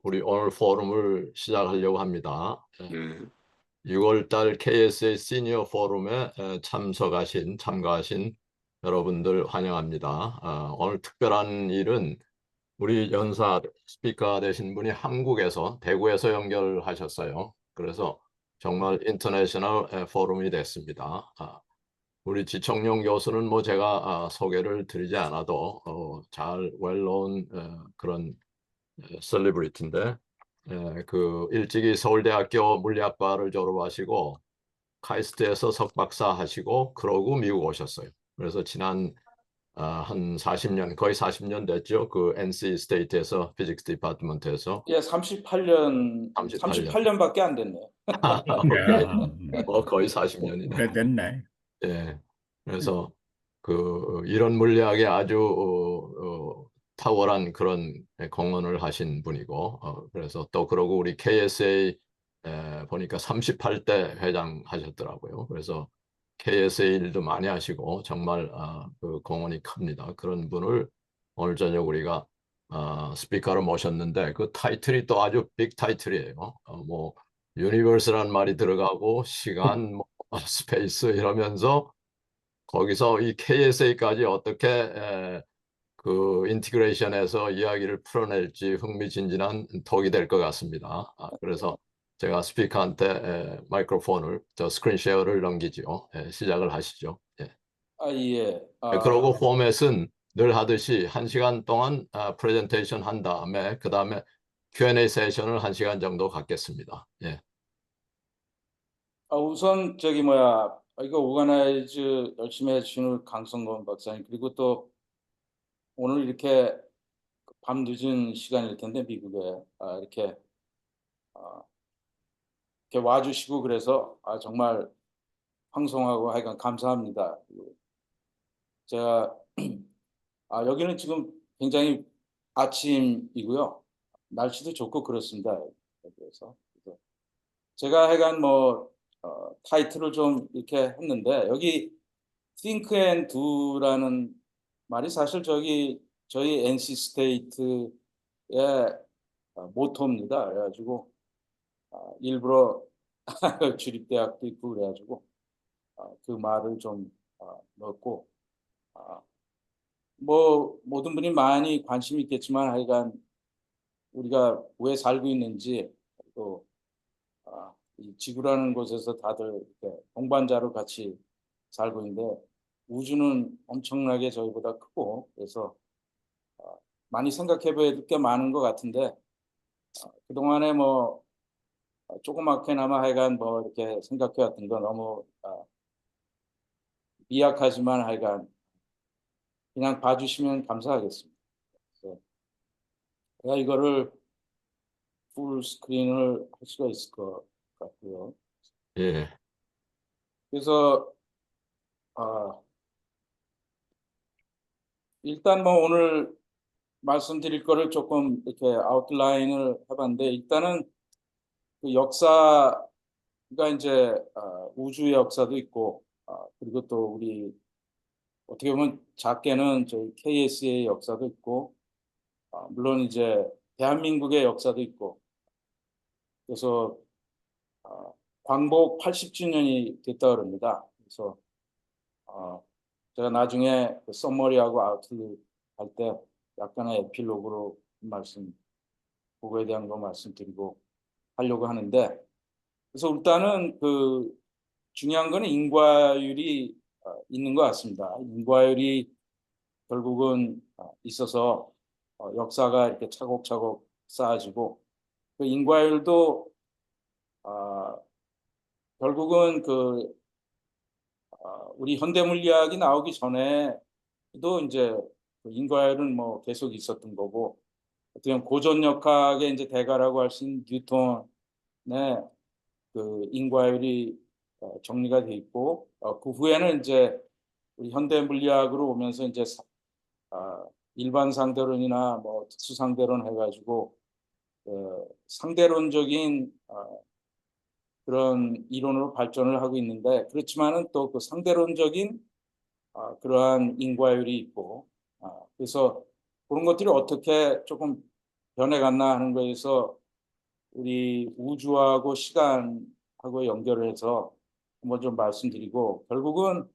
우리 오늘 포럼을 시작하려고 합니다. 네. 6월 달 KSA 시니어 포럼에 참가하신 여러분들 환영합니다. 오늘 특별한 일은 우리 연사 스피커 되신 분이 한국에서 대구에서 연결하셨어요. 그래서 정말 인터내셔널 포럼이 됐습니다. 우리 지청용 교수는 뭐 제가 소개를 드리지 않아도 잘 웰known 그런 셀리브리티인데 그 일찍이 서울대학교 물리학과를 졸업하시고 카이스트에서 석박사 하시고 그러고 미국 오셨어요. 그래서 지난 한 40년 거의 40년 됐죠. 그 NC 스테이트에서 피직스 디파트먼트에서 예, 38년, 38년. 38년밖에 안 됐네요. 오케이. 야, 뭐 거의 40년이네. 오래됐네. 예. 그래서 그 이런 물리학에 아주 탁월한 그런 공헌을 하신 분이고 그래서 또 그러고 우리 KSA 보니까 38대 회장 하셨더라고요. 그래서 KSA 일도 많이 하시고 정말 그 공헌이 큽니다. 그런 분을 오늘 저녁 우리가 스피커로 모셨는데 그 타이틀이 또 아주 빅 타이틀이에요. 뭐 유니버스란 말이 들어가고 시간, 뭐 스페이스 이러면서 거기서 이 KSA까지 어떻게 그 인티그레이션에서 이야기를 풀어낼지 흥미진진한 톡이 될 것 같습니다. 그래서 제가 스피커한테 마이크로폰을 저 스크린 쉐어를 넘기죠. 시작을 하시죠. 예. 예. 그러고 포맷은 늘 하듯이 1시간 동안 프레젠테이션 한 다음에 그 다음에 Q&A 세션을 1시간 정도 갖겠습니다. 예. 우선 이거 오가나이즈 열심히 해주시는 강성건 박사님, 그리고 또 오늘 이렇게 밤 늦은 시간일 텐데 미국에 이렇게 와주시고 그래서 정말 황송하고 하여간 감사합니다. 제가 여기는 지금 굉장히 아침이고요. 날씨도 좋고 그렇습니다. 그래서 제가 하여간 타이틀을 좀 이렇게 했는데, 여기 think and do라는 말이 사실 저희 NC 스테이트의 모토입니다. 그래가지고 일부러 주립대학도 있고 그래가지고 그 말을 좀 넣었고, 뭐 모든 분이 많이 관심이 있겠지만 하여간 우리가 왜 살고 있는지, 또 이 지구라는 곳에서 다들 이렇게 동반자로 같이 살고 있는데 우주는 엄청나게 저희보다 크고, 그래서 많이 생각해 봐야 될 게 많은 것 같은데 그동안에 조그맣게나마 하여간 이렇게 생각해 왔던 거 너무 미약하지만 하여간 그냥 봐주시면 감사하겠습니다. 그래서 제가 이거를 풀 스크린을 할 수가 있을 것 같고요. 예. 그래서 일단 오늘 말씀드릴 거를 조금 이렇게 아웃라인을 해봤는데, 일단은 그 역사가 이제 우주의 역사도 있고, 그리고 또 우리 어떻게 보면 작게는 저희 KS의 역사도 있고, 물론 이제 대한민국의 역사도 있고, 그래서 광복 80주년이 됐다 그럽니다. 그래서 제가 나중에 그 서머리하고 아웃를 할 때 약간의 에필로그로 그거에 대한 거 말씀드리고 하려고 하는데, 그래서 일단은 그 중요한 거는 인과율이 있는 것 같습니다. 인과율이 결국은 있어서 역사가 이렇게 차곡차곡 쌓아지고, 그 인과율도 결국은 우리 현대물리학이 나오기 전에도 이제 그 인과율은 계속 있었던 거고, 어떻게 보면 고전역학의 이제 대가라고 할 수 있는 뉴턴의 그 인과율이 정리가 돼 있고, 그 후에는 이제 우리 현대 물리학으로 오면서 이제 일반 상대론이나 특수 상대론 해가지고 상대론적인 그런 이론으로 발전을 하고 있는데, 그렇지만은 또 그 상대론적인 그러한 인과율이 있고, 그래서 그런 것들이 어떻게 조금 변해갔나 하는 거에서 우리 우주하고 시간하고 연결을 해서 한번 좀 말씀드리고, 결국은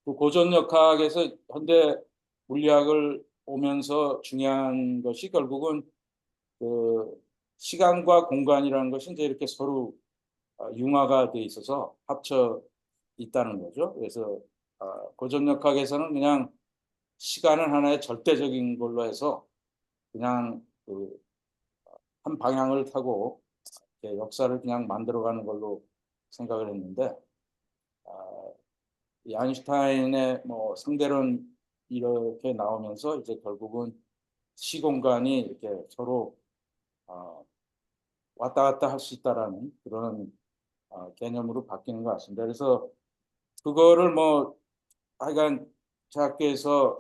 그 고전역학에서 현대 물리학을 오면서 중요한 것이 결국은 그 시간과 공간이라는 것이 이제 이렇게 서로 융화가 돼 있어서 합쳐 있다는 거죠. 그래서 고전역학에서는 그냥 시간은 하나의 절대적인 걸로 해서 그냥 그 한 방향을 타고 이렇게 역사를 그냥 만들어가는 걸로 생각을 했는데, 이 아인슈타인의 뭐 상대론 이렇게 나오면서 이제 결국은 시공간이 이렇게 서로 어, 왔다 갔다 할 수 있다라는 그런 개념으로 바뀌는 것 같습니다. 그래서 그거를 뭐 하여간 제 학교에서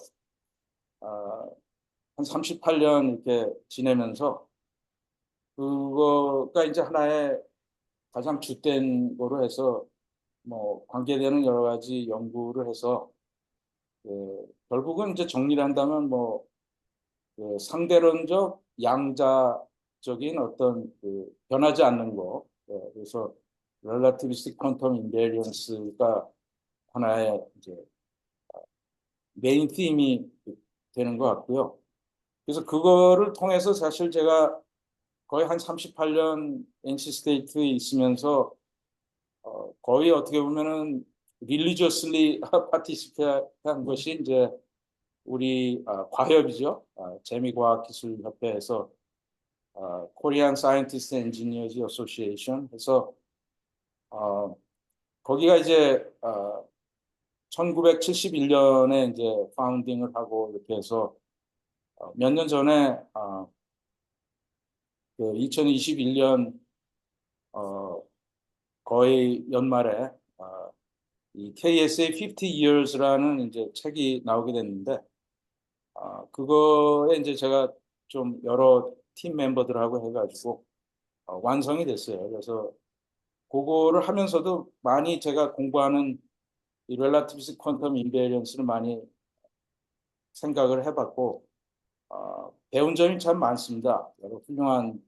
한 38년 이렇게 지내면서 그거가 이제 하나의 가장 주된 거로 해서 뭐 관계되는 여러 가지 연구를 해서 결국은 이제 정리를 한다면 뭐 상대론적 양자적인 어떤 그 변하지 않는 거, 그래서 relativistic quantum invariance가 하나의 이제 메인 팀이 되는 것 같고요. 그래서 그거를 통해서 사실 제가 거의 한 38년 NC 스테이트에 있으면서 거의 어떻게 보면은 religiously participate 한 것이 이제 우리 과협이죠. 재미과학기술협회에서 Korean Scientists and Engineers Association 해서 거기가 이제 1971년에 이제 파운딩을 하고 이렇게 해서 몇 년 전에 그 2021년 거의 연말에 이 KSA 50 Years라는 이제 책이 나오게 됐는데 그거에 이제 제가 좀 여러 팀 멤버들하고 해가지고 완성이 됐어요. 그래서 그거를 하면서도 많이 제가 공부하는 이 relativistic quantum invariance를 많이 생각을 해봤고 배운 점이 참 많습니다. 여러 훌륭한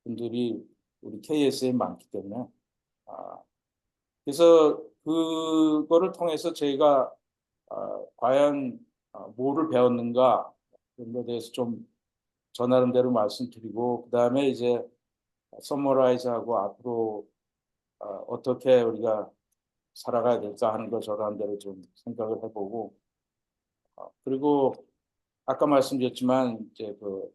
분들이 우리 KS에 많기 때문에 그래서 그거를 통해서 저희가 과연 뭐를 배웠는가 그런 것에 대해서 좀 저 나름대로 말씀드리고 그다음에 이제 서머라이즈하고 앞으로 어떻게 우리가 살아가야 될까 하는 거 저런 대로 좀 생각을 해보고 그리고 아까 말씀드렸지만 이제 그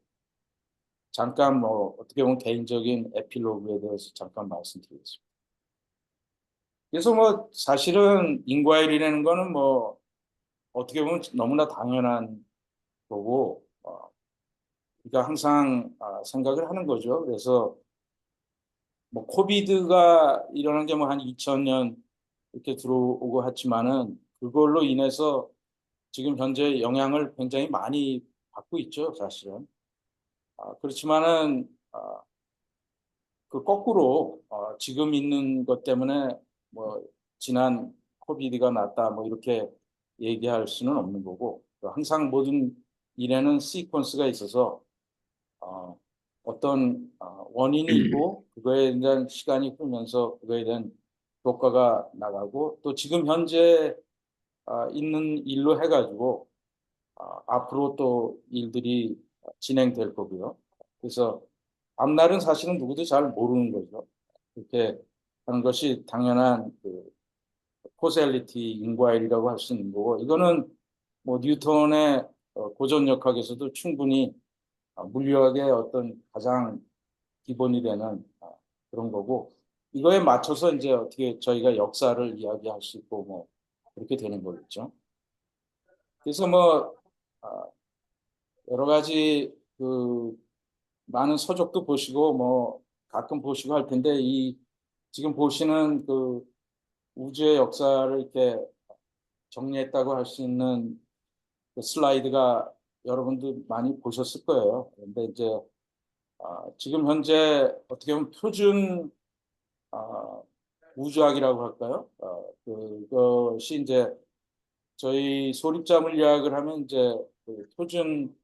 잠깐 뭐 어떻게 보면 개인적인 에필로그에 대해서 잠깐 말씀드리겠습니다. 그래서 뭐 사실은 인과일이라는 거는 뭐 어떻게 보면 너무나 당연한 거고 우리가 항상 생각을 하는 거죠. 그래서 뭐 코비드가 일어난 게 뭐 한 2000년 이렇게 들어오고 했지만은 그걸로 인해서 지금 현재 영향을 굉장히 많이 받고 있죠, 사실은. 그렇지만은 그 거꾸로 지금 있는 것 때문에 뭐 지난 코비드가 낫다 뭐 이렇게 얘기할 수는 없는 거고 항상 모든 일에는 시퀀스가 있어서 어떤 원인이 있고 그거에 대한 시간이 흐르면서 그거에 대한 효과가 나가고 또 지금 현재 있는 일로 해가지고 앞으로 또 일들이 진행될 거고요. 그래서 앞날은 사실은 누구도 잘 모르는 거죠. 그렇게 하는 것이 당연한 그 코셀리티 인과일이라고 할 수 있는 거고 이거는 뭐 뉴턴의 고전역학에서도 충분히 물리학의 어떤 가장 기본이 되는 그런 거고 이거에 맞춰서 이제 어떻게 저희가 역사를 이야기할 수 있고 뭐 그렇게 되는 거겠죠. 그래서 뭐 여러 가지 그 많은 서적도 보시고 뭐 가끔 보시고 할 텐데 이 지금 보시는 그 우주의 역사를 이렇게 정리했다고 할 수 있는 그 슬라이드가 여러분도 많이 보셨을 거예요. 그런데 이제 지금 현재 어떻게 보면 표준 우주학이라고 할까요? 그것이 이제 저희 소립자 물리학을 하면 이제 그 표준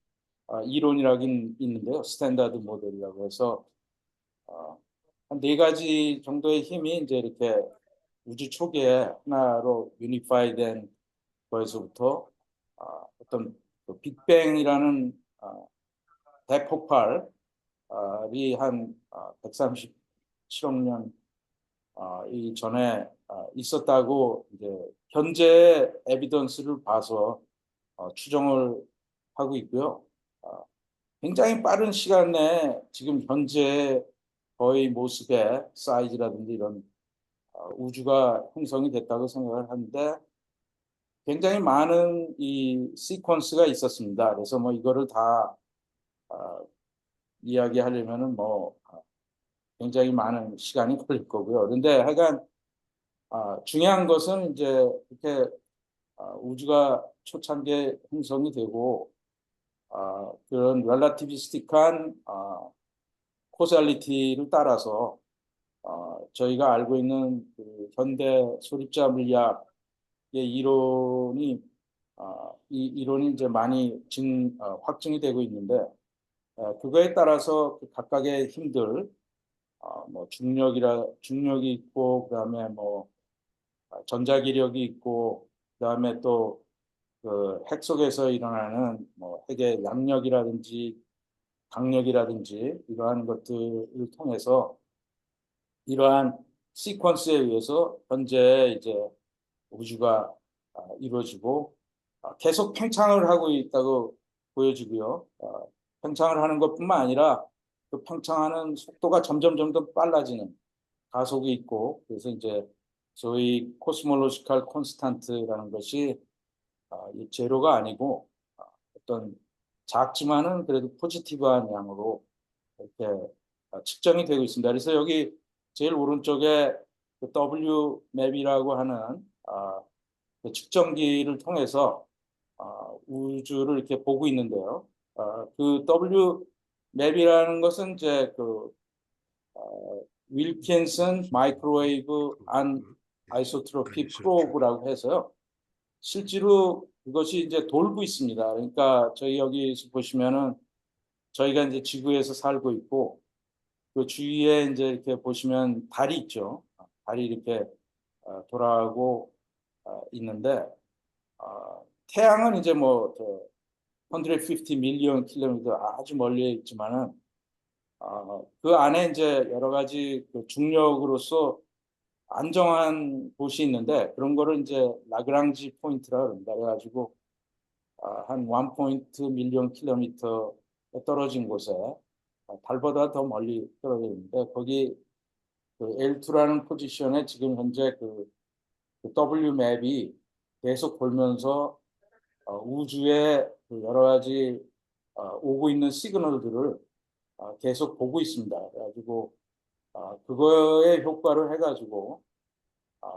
이론이라긴 있는데요. 스탠다드 모델이라고 해서 한 네 가지 정도의 힘이 이제 이렇게 우주 초기에 하나로 유니파이된 거에서부터 어떤 그 빅뱅이라는 대폭발이 한 137억 년 이 전에 있었다고 이제 현재 에비던스를 봐서 추정을 하고 있고요. 굉장히 빠른 시간 내에 지금 현재 거의 모습의 사이즈라든지 이런 우주가 형성이 됐다고 생각을 하는데 굉장히 많은 이 시퀀스가 있었습니다. 그래서 뭐 이거를 다 이야기하려면은 뭐 굉장히 많은 시간이 걸릴 거고요. 그런데 하여간 중요한 것은 이제 이렇게 우주가 초창기에 형성이 되고 그런 렐라티비스틱한 코잘리티를 따라서 저희가 알고 있는 그 현대 소립자 물리학의 이론이 이 이론이 이제 많이 확증이 되고 있는데 그거에 따라서 그 각각의 힘들 뭐 중력이 있고 그다음에 뭐 전자기력이 있고 그다음에 또 그 핵 속에서 일어나는 뭐 핵의 양력이라든지 강력이라든지 이러한 것들을 통해서 이러한 시퀀스에 의해서 현재 이제 우주가 이루어지고 계속 팽창을 하고 있다고 보여지고요. 팽창을 하는 것뿐만 아니라 그 팽창하는 속도가 점점 빨라지는 가속이 있고 그래서 이제 소위 코스몰로지컬 콘스탄트라는 것이 이 제로가 아니고 어떤 작지만은 그래도 포지티브한 양으로 이렇게 측정이 되고 있습니다. 그래서 여기 제일 오른쪽에 그 W 맵이라고 하는 그 측정기를 통해서 우주를 이렇게 보고 있는데요. 그 W 맵이라는 것은 이제 그 윌킨슨 마이크로웨이브 안 아이소트로피 프로브라고 해서요. 실제로 그것이 이제 돌고 있습니다. 그러니까 저희 여기서 보시면은 저희가 이제 지구에서 살고 있고 그 주위에 이제 이렇게 보시면 달이 있죠. 달이 이렇게 돌아가고 있는데 태양은 이제 뭐 150 밀리언 킬로미터 아주 멀리 있지만은 그 안에 이제 여러 가지 그 중력으로서 안정한 곳이 있는데 그런 거를 이제 라그랑지 포인트라 그럽니다. 그래가지고 한 1 밀리언 킬로미터 떨어진 곳에 달보다 더 멀리 떨어져 있는데 거기 그 L2라는 포지션에 지금 현재 그 W 맵이 계속 돌면서 우주의 그 여러 가지 오고 있는 시그널들을 계속 보고 있습니다. 그래가지고 그거에 효과를 해가지고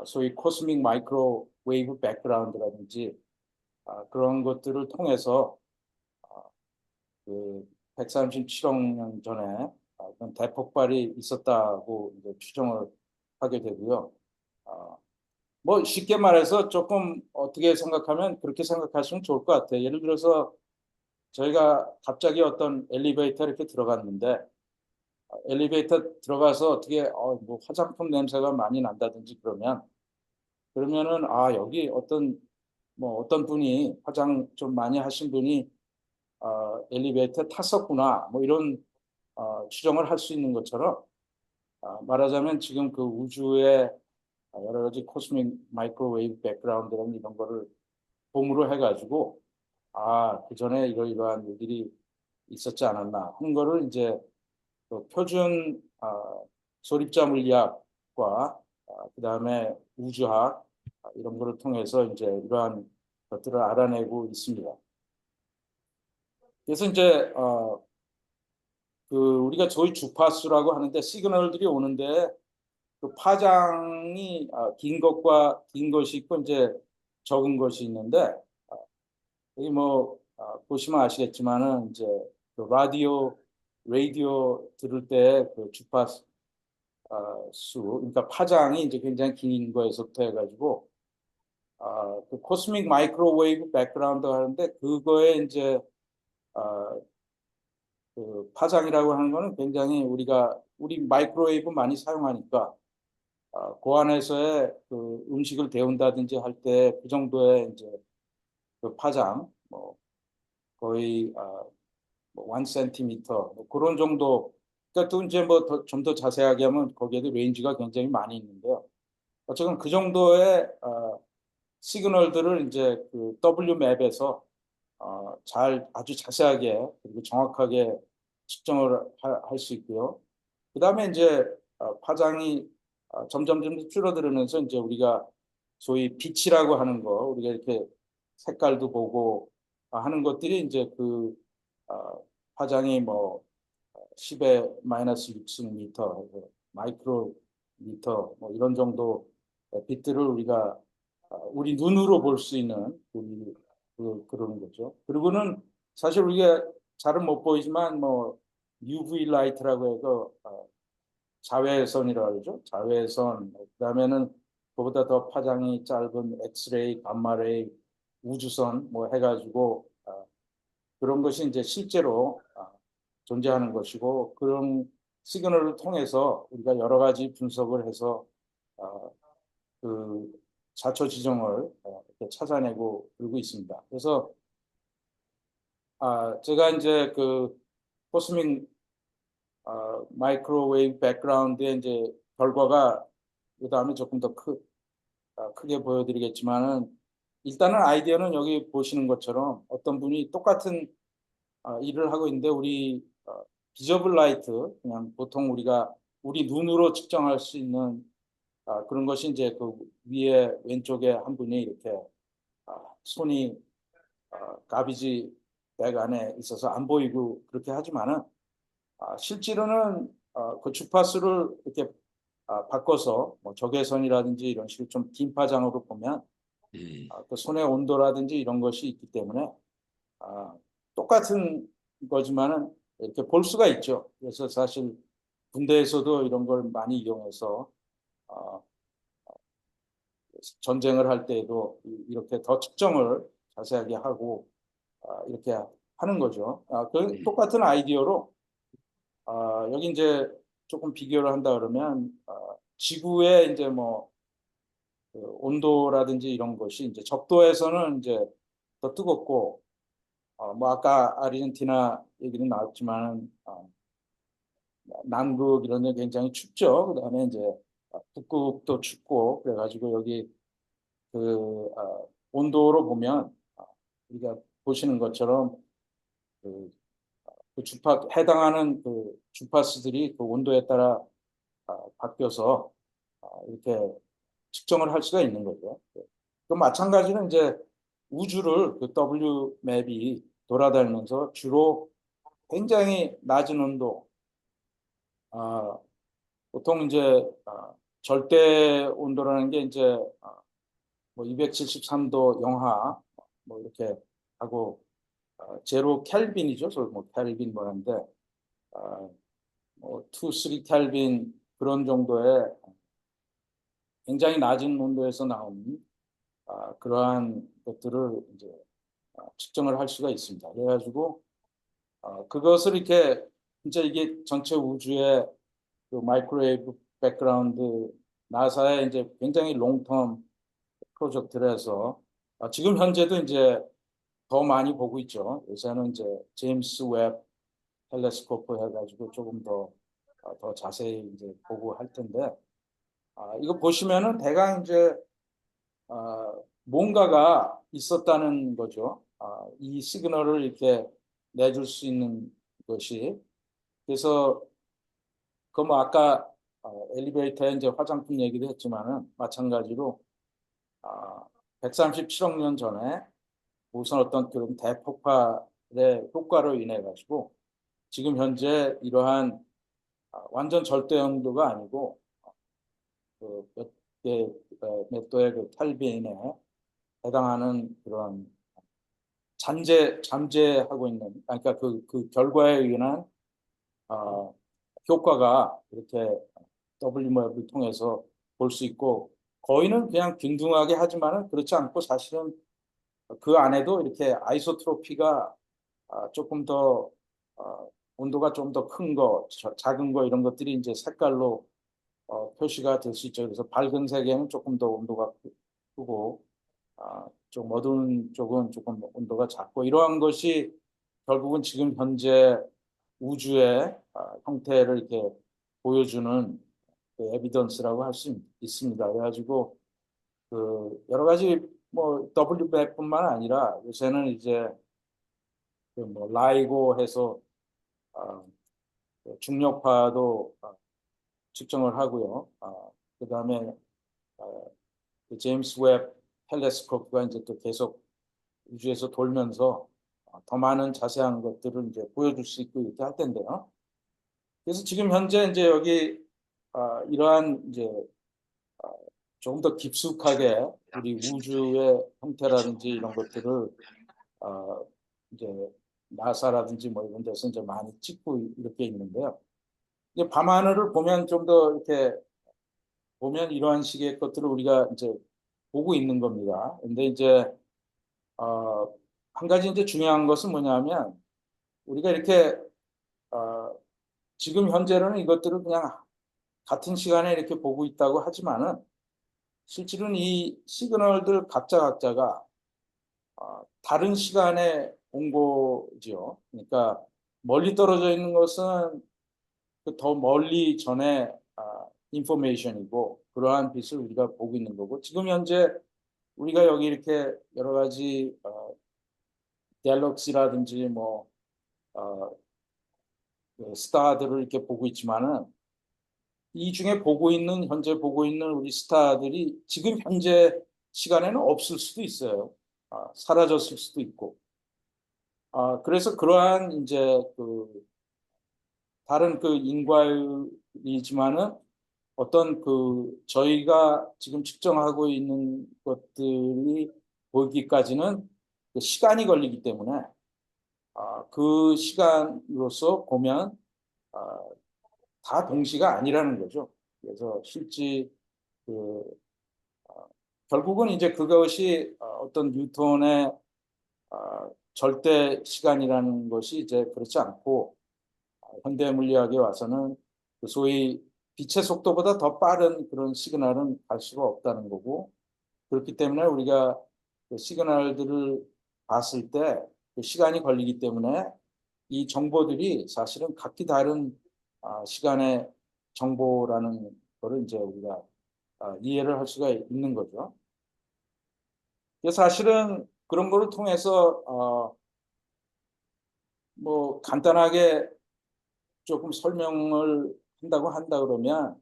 소위 코스믹 마이크로웨이브 백그라운드라든지 그런 것들을 통해서 그 137억 년 전에 그런 대폭발이 있었다고 이제 추정을 하게 되고요. 뭐 쉽게 말해서 조금 어떻게 생각하면 그렇게 생각하시면 좋을 것 같아요. 예를 들어서 저희가 갑자기 어떤 엘리베이터 이렇게 들어갔는데 엘리베이터 들어가서 어떻게 뭐 화장품 냄새가 많이 난다든지 그러면은 여기 어떤 분이 화장 좀 많이 하신 분이 엘리베이터 탔었구나 뭐 이런 추정을 할 수 있는 것처럼 말하자면 지금 그 우주의 여러 가지 코스믹 마이크로웨이브 백그라운드라는 이런 거를 봄으로 해가지고 그 전에 이러이러한 일들이 있었지 않았나 하는 거를 이제 그 표준 소립자 물리학과 그다음에 우주학 이런 거를 통해서 이제 이러한 것들을 알아내고 있습니다. 그래서 이제 그 우리가 소위 주파수라고 하는데 시그널들이 오는데 그 파장이 긴 것이 있고 이제 적은 것이 있는데 여기 뭐 보시면 아시겠지만은 이제 그 라디오 들을 때 그 주파수 그러니까 파장이 이제 굉장히 긴 거에서부터 해가지고 그 코스믹 마이크로웨이브 백그라운드 하는데 그거에 이제 그 파장이라고 하는 거는 굉장히 우리 마이크로웨이브 많이 사용하니까 그 안에서의 그 음식을 데운다든지 할 때 그 정도의 이제 그 파장 뭐 거의 뭐 1cm 뭐 그런 정도. 그러니까 또 이제 뭐 좀 더 자세하게 하면 거기에도 레인지가 굉장히 많이 있는데요. 어쨌든 그 정도의 시그널들을 이제 그 WMAP에서 잘 아주 자세하게 그리고 정확하게 측정을 할 수 있고요. 그다음에 이제 파장이 점점 줄어들면서 이제 우리가 소위 빛이라고 하는 거 우리가 이렇게 색깔도 보고 하는 것들이 이제 그 파장이 뭐 10의 마이너스 6승미터, 마이크로미터 뭐 이런 정도 빛들을 우리가 우리 눈으로 볼 수 있는 그런 거죠. 그리고는 사실 우리가 잘은 못 보이지만 뭐 UV 라이트라고 해서 자외선이라고 그러죠. 자외선. 그다음에는 그보다 더 파장이 짧은 엑스레이, 감마레이, 우주선 뭐 해가지고 그런 것이 이제 실제로 존재하는 것이고 그런 시그널을 통해서 우리가 여러 가지 분석을 해서 그 자초 지정을 이렇게 찾아내고 그러고 있습니다. 그래서 제가 이제 그 코스믹 마이크로웨이브 백그라운드의 이제 결과가 그다음에 조금 더 크게 보여드리겠지만은 일단은 아이디어는 여기 보시는 것처럼 어떤 분이 똑같은 일을 하고 있는데 우리 비저블 라이트 그냥 보통 우리가 우리 눈으로 측정할 수 있는 그런 것이 이제 그 위에 왼쪽에 한 분이 이렇게 손이 가비지 백 안에 있어서 안 보이고 그렇게 하지만은 실제로는 그 주파수를 이렇게 바꿔서 뭐 적외선이라든지 이런 식으로 좀 긴 파장으로 보면 그 손의 온도라든지 이런 것이 있기 때문에 똑같은 거지만은 이렇게 볼 수가 있죠. 그래서 사실 군대에서도 이런 걸 많이 이용해서 어, 전쟁을 할 때에도 이렇게 더 측정을 자세하게 하고 이렇게 하는 거죠. 그 똑같은 아이디어로 여기 이제 조금 비교를 한다 그러면 지구의 이제 뭐그 온도라든지 이런 것이 이제 적도에서는 이제 더 뜨겁고 뭐 아까 아르헨티나 얘기는 나왔지만 남극 이런 데 굉장히 춥죠. 그다음에 이제 북극도 춥고 그래가지고 여기 그 온도로 보면 우리가 보시는 것처럼 그, 그 해당하는 그 주파수들이 그 온도에 따라 바뀌어서 이렇게 측정을 할 수가 있는 거죠. 그 마찬가지로 이제 우주를 그 W 맵이 돌아다니면서 주로 굉장히 낮은 온도, 보통 이제 절대 온도라는 게 이제 뭐 273도 영하 뭐 이렇게 하고 제로 켈빈이죠. 뭐 켈빈 뭐는데 뭐 2, 3 켈빈 그런 정도의 굉장히 낮은 온도에서 나오는 그러한 것들을 이제 측정을 할 수가 있습니다. 그래가지고 그것을 이렇게 진짜 이게 전체 우주의 그 마이크로웨이브 백그라운드 나사의 이제 굉장히 롱텀 프로젝트를 해서 지금 현재도 이제 더 많이 보고 있죠. 요새는 이제 제임스 웹 텔레스코프 해가지고 조금 더 자세히 이제 보고 할 텐데 이거 보시면은 대강 이제 뭔가가 있었다는 거죠. 이 시그널을 이렇게 내줄 수 있는 것이. 그래서 그 뭐 아까 엘리베이터에 이제 화장품 얘기도 했지만은 마찬가지로 137억 년 전에 우선 어떤 그런 대폭발의 효과로 인해 가지고 지금 현재 이러한 완전 절대 영도가 아니고 몇 도의 그 켈빈에 해당하는 그런 잠재하고 있는 그러니까 그 결과에 의한 효과가 이렇게 WMAP을 통해서 볼 수 있고 거의는 그냥 균등하게 하지만은 그렇지 않고 사실은 그 안에도 이렇게 아이소트로피가 조금 더 온도가 좀 더 큰 거, 작은 거 이런 것들이 이제 색깔로 표시가 될 수 있죠. 그래서 밝은색에는 조금 더 온도가 크고 좀 어두운 쪽은 조금 온도가 작고 이러한 것이 결국은 지금 현재 우주의 형태를 이렇게 보여주는 그 에비던스라고 할 수 있습니다. 그래가지고 그 여러 가지 뭐 WMAP뿐만 아니라 요새는 이제 그뭐 라이고 해서 중력파도 측정을 하고요. 그다음에 그 제임스 웹 텔레스코프가 이제 또 계속 우주에서 돌면서 더 많은 자세한 것들을 이제 보여줄 수 있고 이렇게 할 텐데요. 그래서 지금 현재 이제 여기 이러한 이제 조금 더 깊숙하게 우리 우주의 형태라든지 이런 것들을 이제 나사라든지 뭐 이런 데서 이제 많이 찍고 이렇게 있는데요. 이제 밤하늘을 보면 좀 더 이렇게 보면 이러한 식의 것들을 우리가 이제 보고 있는 겁니다. 근데 이제 한 가지 이제 중요한 것은 뭐냐면 우리가 이렇게 지금 현재로는 이것들을 그냥 같은 시간에 이렇게 보고 있다고 하지만은 실질은 이 시그널들 각자가 다른 시간에 온 거죠. 그러니까 멀리 떨어져 있는 것은 더 멀리 전에 인포메이션이고 그러한 빛을 우리가 보고 있는 거고 지금 현재 우리가 여기 이렇게 여러 가지 갤럭시라든지 뭐 그 스타들을 이렇게 보고 있지만은 이 중에 현재 보고 있는 우리 스타들이 지금 현재 시간에는 없을 수도 있어요. 사라졌을 수도 있고. 그래서 그러한 이제 그 다른 그 인과이지만은 어떤 그 저희가 지금 측정하고 있는 것들이 보기까지는 그 시간이 걸리기 때문에 그 시간으로서 보면 다 동시가 아니라는 거죠. 그래서 실제 그 결국은 이제 그것이 어떤 뉴턴의 절대 시간이라는 것이 이제 그렇지 않고 현대 물리학에 와서는 그 소위 빛의 속도보다 더 빠른 그런 시그널은 갈 수가 없다는 거고 그렇기 때문에 우리가 그 시그널들을 봤을 때 그 시간이 걸리기 때문에 이 정보들이 사실은 각기 다른 시간의 정보라는 거를 이제 우리가 이해를 할 수가 있는 거죠. 사실은 그런 거를 통해서 뭐 간단하게 조금 설명을 한다 그러면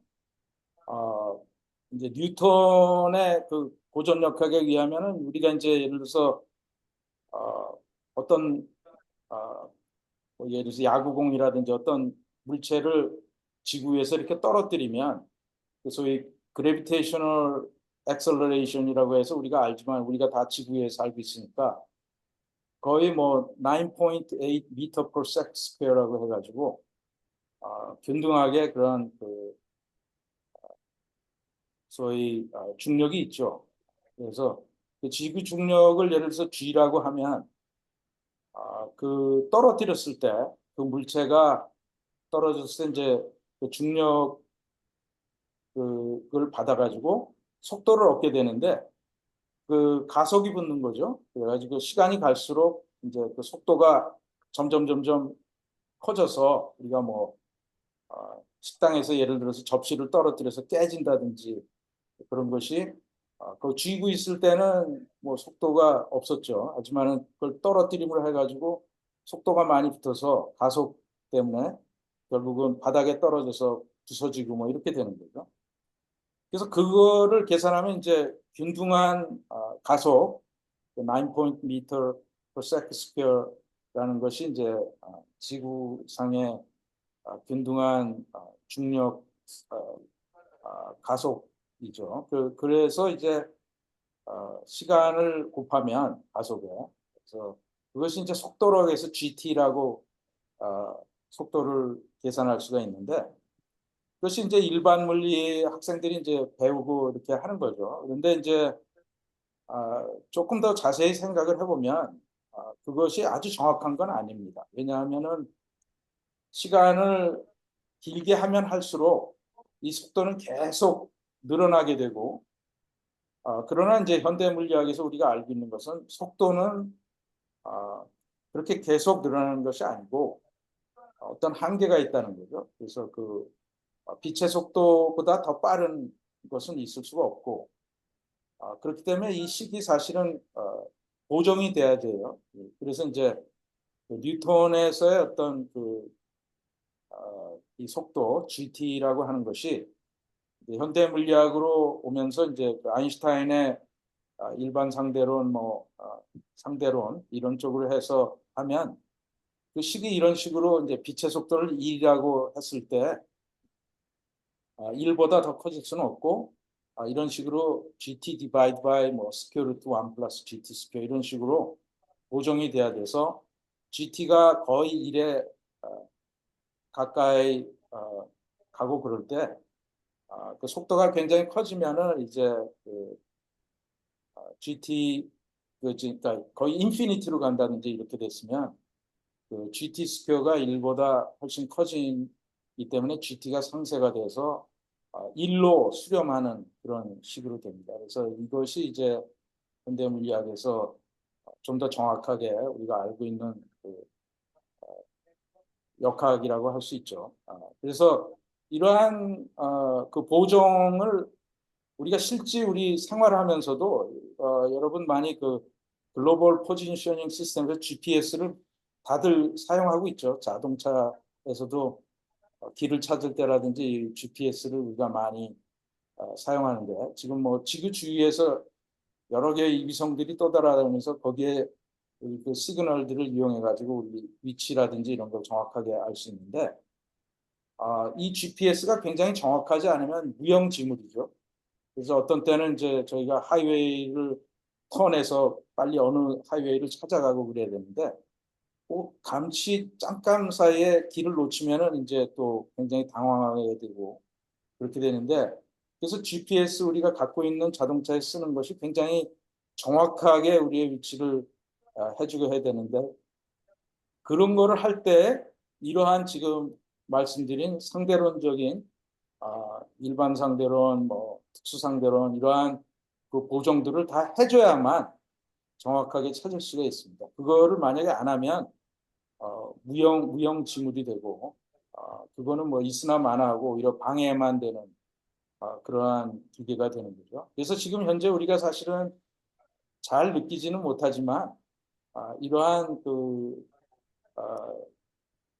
이제 뉴턴의 그 고전력학에 의하면은 우리가 이제 예를 들어서 어떤 뭐 예를 들어서 야구공이라든지 어떤 물체를 지구에서 이렇게 떨어뜨리면 그 소위 그래비테이셔널 액셀러레이션이라고 해서 우리가 알지만 우리가 다 지구에 살고 있으니까 거의 뭐 9.8 미터 per sec square라고 해가지고 균등하게 그런 그 소위 중력이 있죠. 그래서 그 지구 중력을 예를 들어서 G라고 하면 그 떨어뜨렸을 때 그 물체가 떨어졌을 때 이제 그 중력 그걸 받아가지고 속도를 얻게 되는데 그 가속이 붙는 거죠. 그래가지고 시간이 갈수록 이제 그 속도가 점점 커져서 우리가 뭐 식당에서 예를 들어서 접시를 떨어뜨려서 깨진다든지 그런 것이 그 쥐고 있을 때는 뭐 속도가 없었죠. 하지만은 그걸 떨어뜨림을 해가지고 속도가 많이 붙어서 가속 때문에 결국은 바닥에 떨어져서 부서지고 뭐 이렇게 되는 거죠. 그래서 그거를 계산하면 이제 균등한 가속 9.0 m per sec square라는 것이 이제 지구상의 균등한 중력 가속이죠. 그래서 이제 시간을 곱하면 가속에 그래서 그것이 이제 속도로 해서 GT라고 속도를 계산할 수가 있는데 그것이 이제 일반 물리 학생들이 이제 배우고 이렇게 하는 거죠. 그런데 이제 조금 더 자세히 생각을 해보면 그것이 아주 정확한 건 아닙니다. 왜냐하면은 시간을 길게 하면 할수록 이 속도는 계속 늘어나게 되고, 그러나 이제 현대 물리학에서 우리가 알고 있는 것은 속도는 그렇게 계속 늘어나는 것이 아니고 어떤 한계가 있다는 거죠. 그래서 그 빛의 속도보다 더 빠른 것은 있을 수가 없고, 그렇기 때문에 이 식이 사실은 보정이 돼야 돼요. 그래서 이제 그 뉴턴에서의 어떤 이 속도 GT라고 하는 것이 현대 물리학으로 오면서 이제 그 아인슈타인의 일반 상대론, 상대론 이런 쪽으로 해서 하면 그 식이 이런 식으로 이제 빛의 속도를 1이라고 했을 때 1보다 더 커질 수는 없고, 이런 식으로 GT divide by 뭐 square root 1 plus GT square 이런 식으로 보정이 돼야 돼서 GT가 거의 1에 가까이 가고 그럴 때 그 속도가 굉장히 커지면은 이제 그 GT 그러니까 거의 인피니티로 간다든지 이렇게 됐으면 그 GT 스퀘어가 1보다 훨씬 커지기 때문에 GT가 상쇄가 돼서 1로 수렴하는 그런 식으로 됩니다. 그래서 이것이 이제 현대 물리학에서 좀 더 정확하게 우리가 알고 있는 그 역학이라고 할 수 있죠. 그래서 이러한 그 보정을 우리가 실제 우리 생활하면서도 여러분 많이 그 글로벌 포지셔닝 시스템에서 GPS를 다들 사용하고 있죠. 자동차에서도 길을 찾을 때라든지 GPS를 우리가 많이 사용하는데, 지금 뭐 지구 주위에서 여러 개의 위성들이 떠돌아다니면서 거기에 그 시그널들을 이용해 가지고 우리 위치라든지 이런 걸 정확하게 알 수 있는데, 이 GPS가 굉장히 정확하지 않으면 무용지물이죠. 그래서 어떤 때는 이제 저희가 하이웨이를 턴해서 빨리 어느 하이웨이를 찾아가고 그래야 되는데, 꼭 감시 잠깐 사이에 길을 놓치면은 이제 또 굉장히 당황하게 되고 그렇게 되는데, 그래서 GPS 우리가 갖고 있는 자동차에 쓰는 것이 굉장히 정확하게 우리의 위치를 해주게 해야 되는데, 그런 거를 할 때 이러한 지금 말씀드린 상대론적인 일반 상대론, 뭐 특수 상대론 이러한 그 보정들을 다 해줘야만 정확하게 찾을 수가 있습니다. 그거를 만약에 안 하면 무용 지물이 되고, 그거는 뭐 있으나 마나하고 오히려 방해만 되는 그러한 기계가 되는 거죠. 그래서 지금 현재 우리가 사실은 잘 느끼지는 못하지만 이러한 어,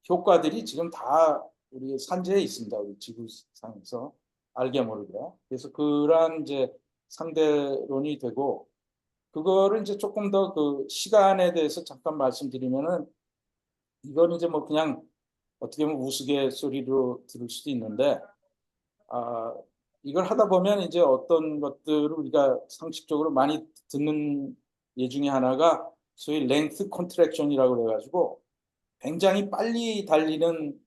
효과들이 지금 다 우리 산재에 있습니다. 우리 지구상에서 알게 모르게. 그래서 그러한 이제 상대론이 되고, 그거를 이제 조금 더 그 시간에 대해서 잠깐 말씀드리면은, 이건 이제 뭐 그냥 어떻게 보면 우스갯소리로 들을 수도 있는데, 아, 이걸 하다 보면 이제 어떤 것들을 우리가 상식적으로 많이 듣는 예 중에 하나가 소위 랭스 컨트랙션이라고 그래가지고 굉장히 빨리 달리면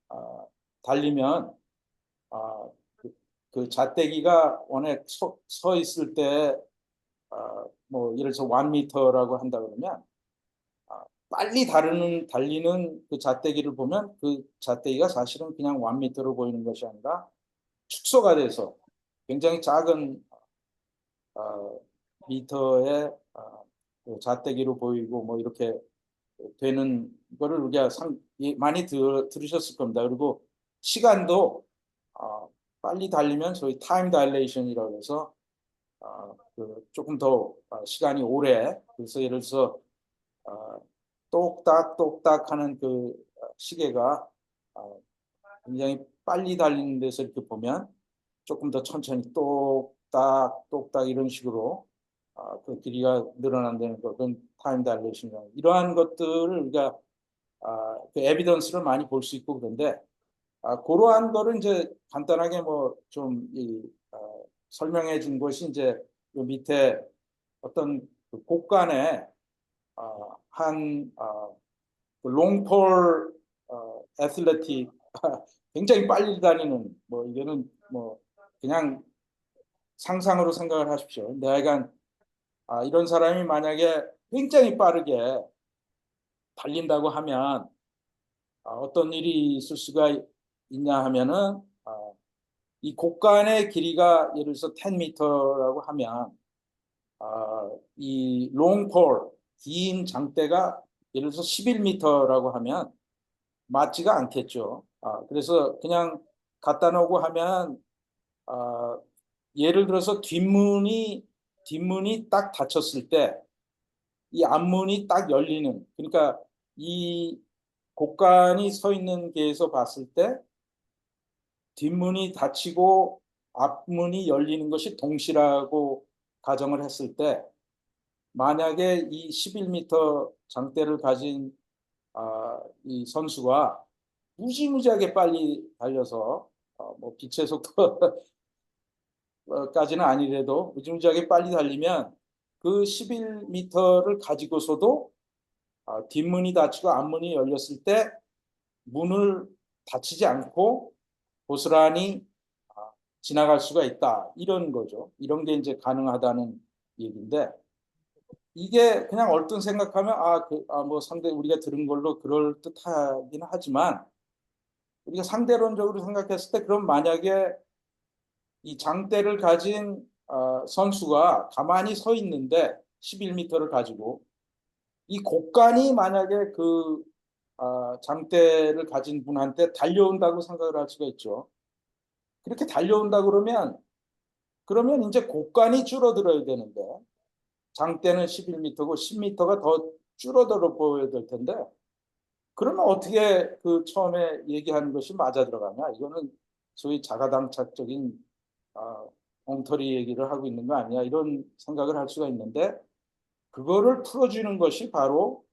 아, 그 잣대기가 원에 서 있을 때 뭐 예를 들어서 1m라고 한다 그러면 빨리 달리는 그 잣대기를 보면 그 잣대기가 사실은 그냥 1m로 보이는 것이 아니라 축소가 돼서 굉장히 작은 미터의 그 잣대기로 보이고 뭐 이렇게 되는 거를 우리가 많이 들으셨을 겁니다. 그리고 시간도 빨리 달리면 소위 타임 다일레이션이라고 해서 그 조금 더 시간이 오래, 그래서 예를 들어서 똑딱 똑딱 하는 그 시계가 굉장히 빨리 달리는 데서 이렇게 보면 조금 더 천천히 똑딱 똑딱 이런 식으로 그 길이가 늘어난다는 것, 그건 타임 다일레이션. 이러한 것들을 우리가 그 에비던스를 많이 볼 수 있고 그런데, 그러한 거를 이제 간단하게 뭐 좀 설명해 준 것이 이제 그 밑에 어떤 그 곳간에 한 롱폴 애슬레틱 굉장히 빨리 다니는, 뭐 이거는 뭐 그냥 상상으로 생각을 하십시오. 근데 하여간 이런 사람이 만약에 굉장히 빠르게 달린다고 하면 어떤 일이 있을 수가 있냐 하면은 이 곡간의 길이가 예를 들어서 10m라고 하면 이 롱폴 긴 장대가 예를 들어서 11m라고 하면 맞지가 않겠죠. 그래서 그냥 갖다 놓고 하면 예를 들어서 뒷문이 딱 닫혔을 때 이 앞문이 딱 열리는, 그러니까 이 곡간이 서 있는 게에서 봤을 때 뒷문이 닫히고 앞문이 열리는 것이 동시라고 가정을 했을 때, 만약에 이 11m 장대를 가진 이 선수가 무지무지하게 빨리 달려서 뭐 빛의 속도까지는 아니래도 무지무지하게 빨리 달리면 그 11m를 가지고서도 뒷문이 닫히고 앞문이 열렸을 때 문을 닫히지 않고 고스란히 지나갈 수가 있다. 이런 거죠. 이런 게 이제 가능하다는 얘기인데, 이게 그냥 얼른 생각하면 뭐 상대 우리가 들은 걸로 그럴 듯하긴 하지만, 우리가 상대론적으로 생각했을 때 그럼 만약에 이 장대를 가진 선수가 가만히 서 있는데 11m를 가지고 이 곡간이 만약에 그 장대를 가진 분한테 달려온다고 생각을 할 수가 있죠. 그렇게 달려온다 그러면 이제 곡간이 줄어들어야 되는데, 장대는 11m고 10m가 더 줄어들어 보여야 될 텐데, 그러면 어떻게 그 처음에 얘기하는 것이 맞아 들어가냐? 이거는 소위 자가당착적인 엉터리 얘기를 하고 있는 거 아니야? 이런 생각을 할 수가 있는데, 그거를 풀어주는 것이 바로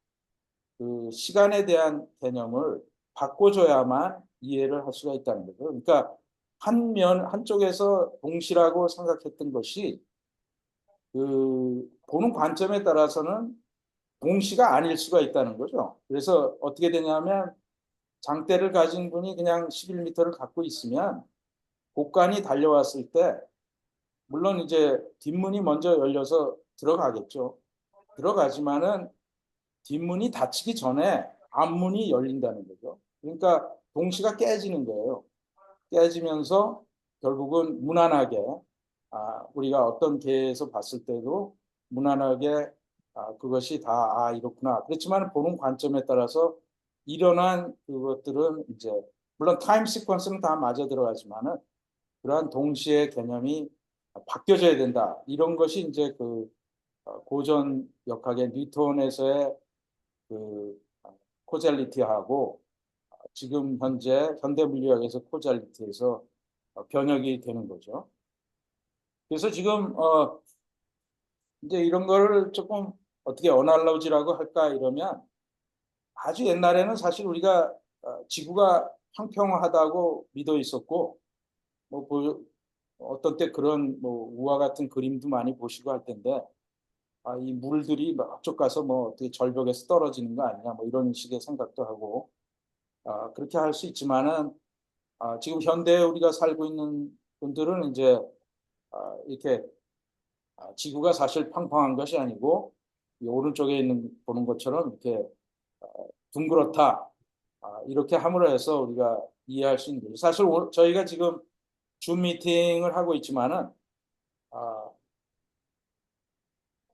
그 시간에 대한 개념을 바꿔줘야만 이해를 할 수가 있다는 거죠. 그러니까 한쪽에서 동시라고 생각했던 것이 그 보는 관점에 따라서는 동시가 아닐 수가 있다는 거죠. 그래서 어떻게 되냐면 장대를 가진 분이 그냥 11m를 갖고 있으면 곡간이 달려왔을 때 물론 이제 뒷문이 먼저 열려서 들어가겠죠. 들어가지만은 뒷문이 닫히기 전에 앞문이 열린다는 거죠. 그러니까 동시가 깨지는 거예요. 깨지면서 결국은 무난하게 우리가 어떤 계에서 봤을 때도 무난하게 그것이 다 이렇구나. 그렇지만 보는 관점에 따라서 일어난 그것들은 이제 물론 타임 시퀀스는 다 맞아 들어가지만은 그러한 동시의 개념이 바뀌어져야 된다. 이런 것이 이제 그 고전 역학의 뉴턴에서의 그 코잘리티하고 지금 현재 현대 물리학에서 코잘리티에서 변혁이 되는 거죠. 그래서 지금 이제 이런 거를 조금 어떻게 어날로지라고 할까 이러면, 아주 옛날에는 사실 우리가 지구가 평평하다고 믿어 있었고, 뭐 어떤 때 그런 뭐 우화 같은 그림도 많이 보시고 할 텐데, 이 물들이 저쪽 가서 뭐 어떻게 절벽에서 떨어지는 거 아니냐 뭐 이런 식의 생각도 하고 그렇게 할 수 있지만은 지금 현대에 우리가 살고 있는 분들은 이제 이렇게 지구가 사실 팡팡한 것이 아니고 이 오른쪽에 있는 보는 것처럼 이렇게 둥그렇다 이렇게 함으로 해서 우리가 이해할 수 있는 거죠. 사실 저희가 지금 줌 미팅을 하고 있지만은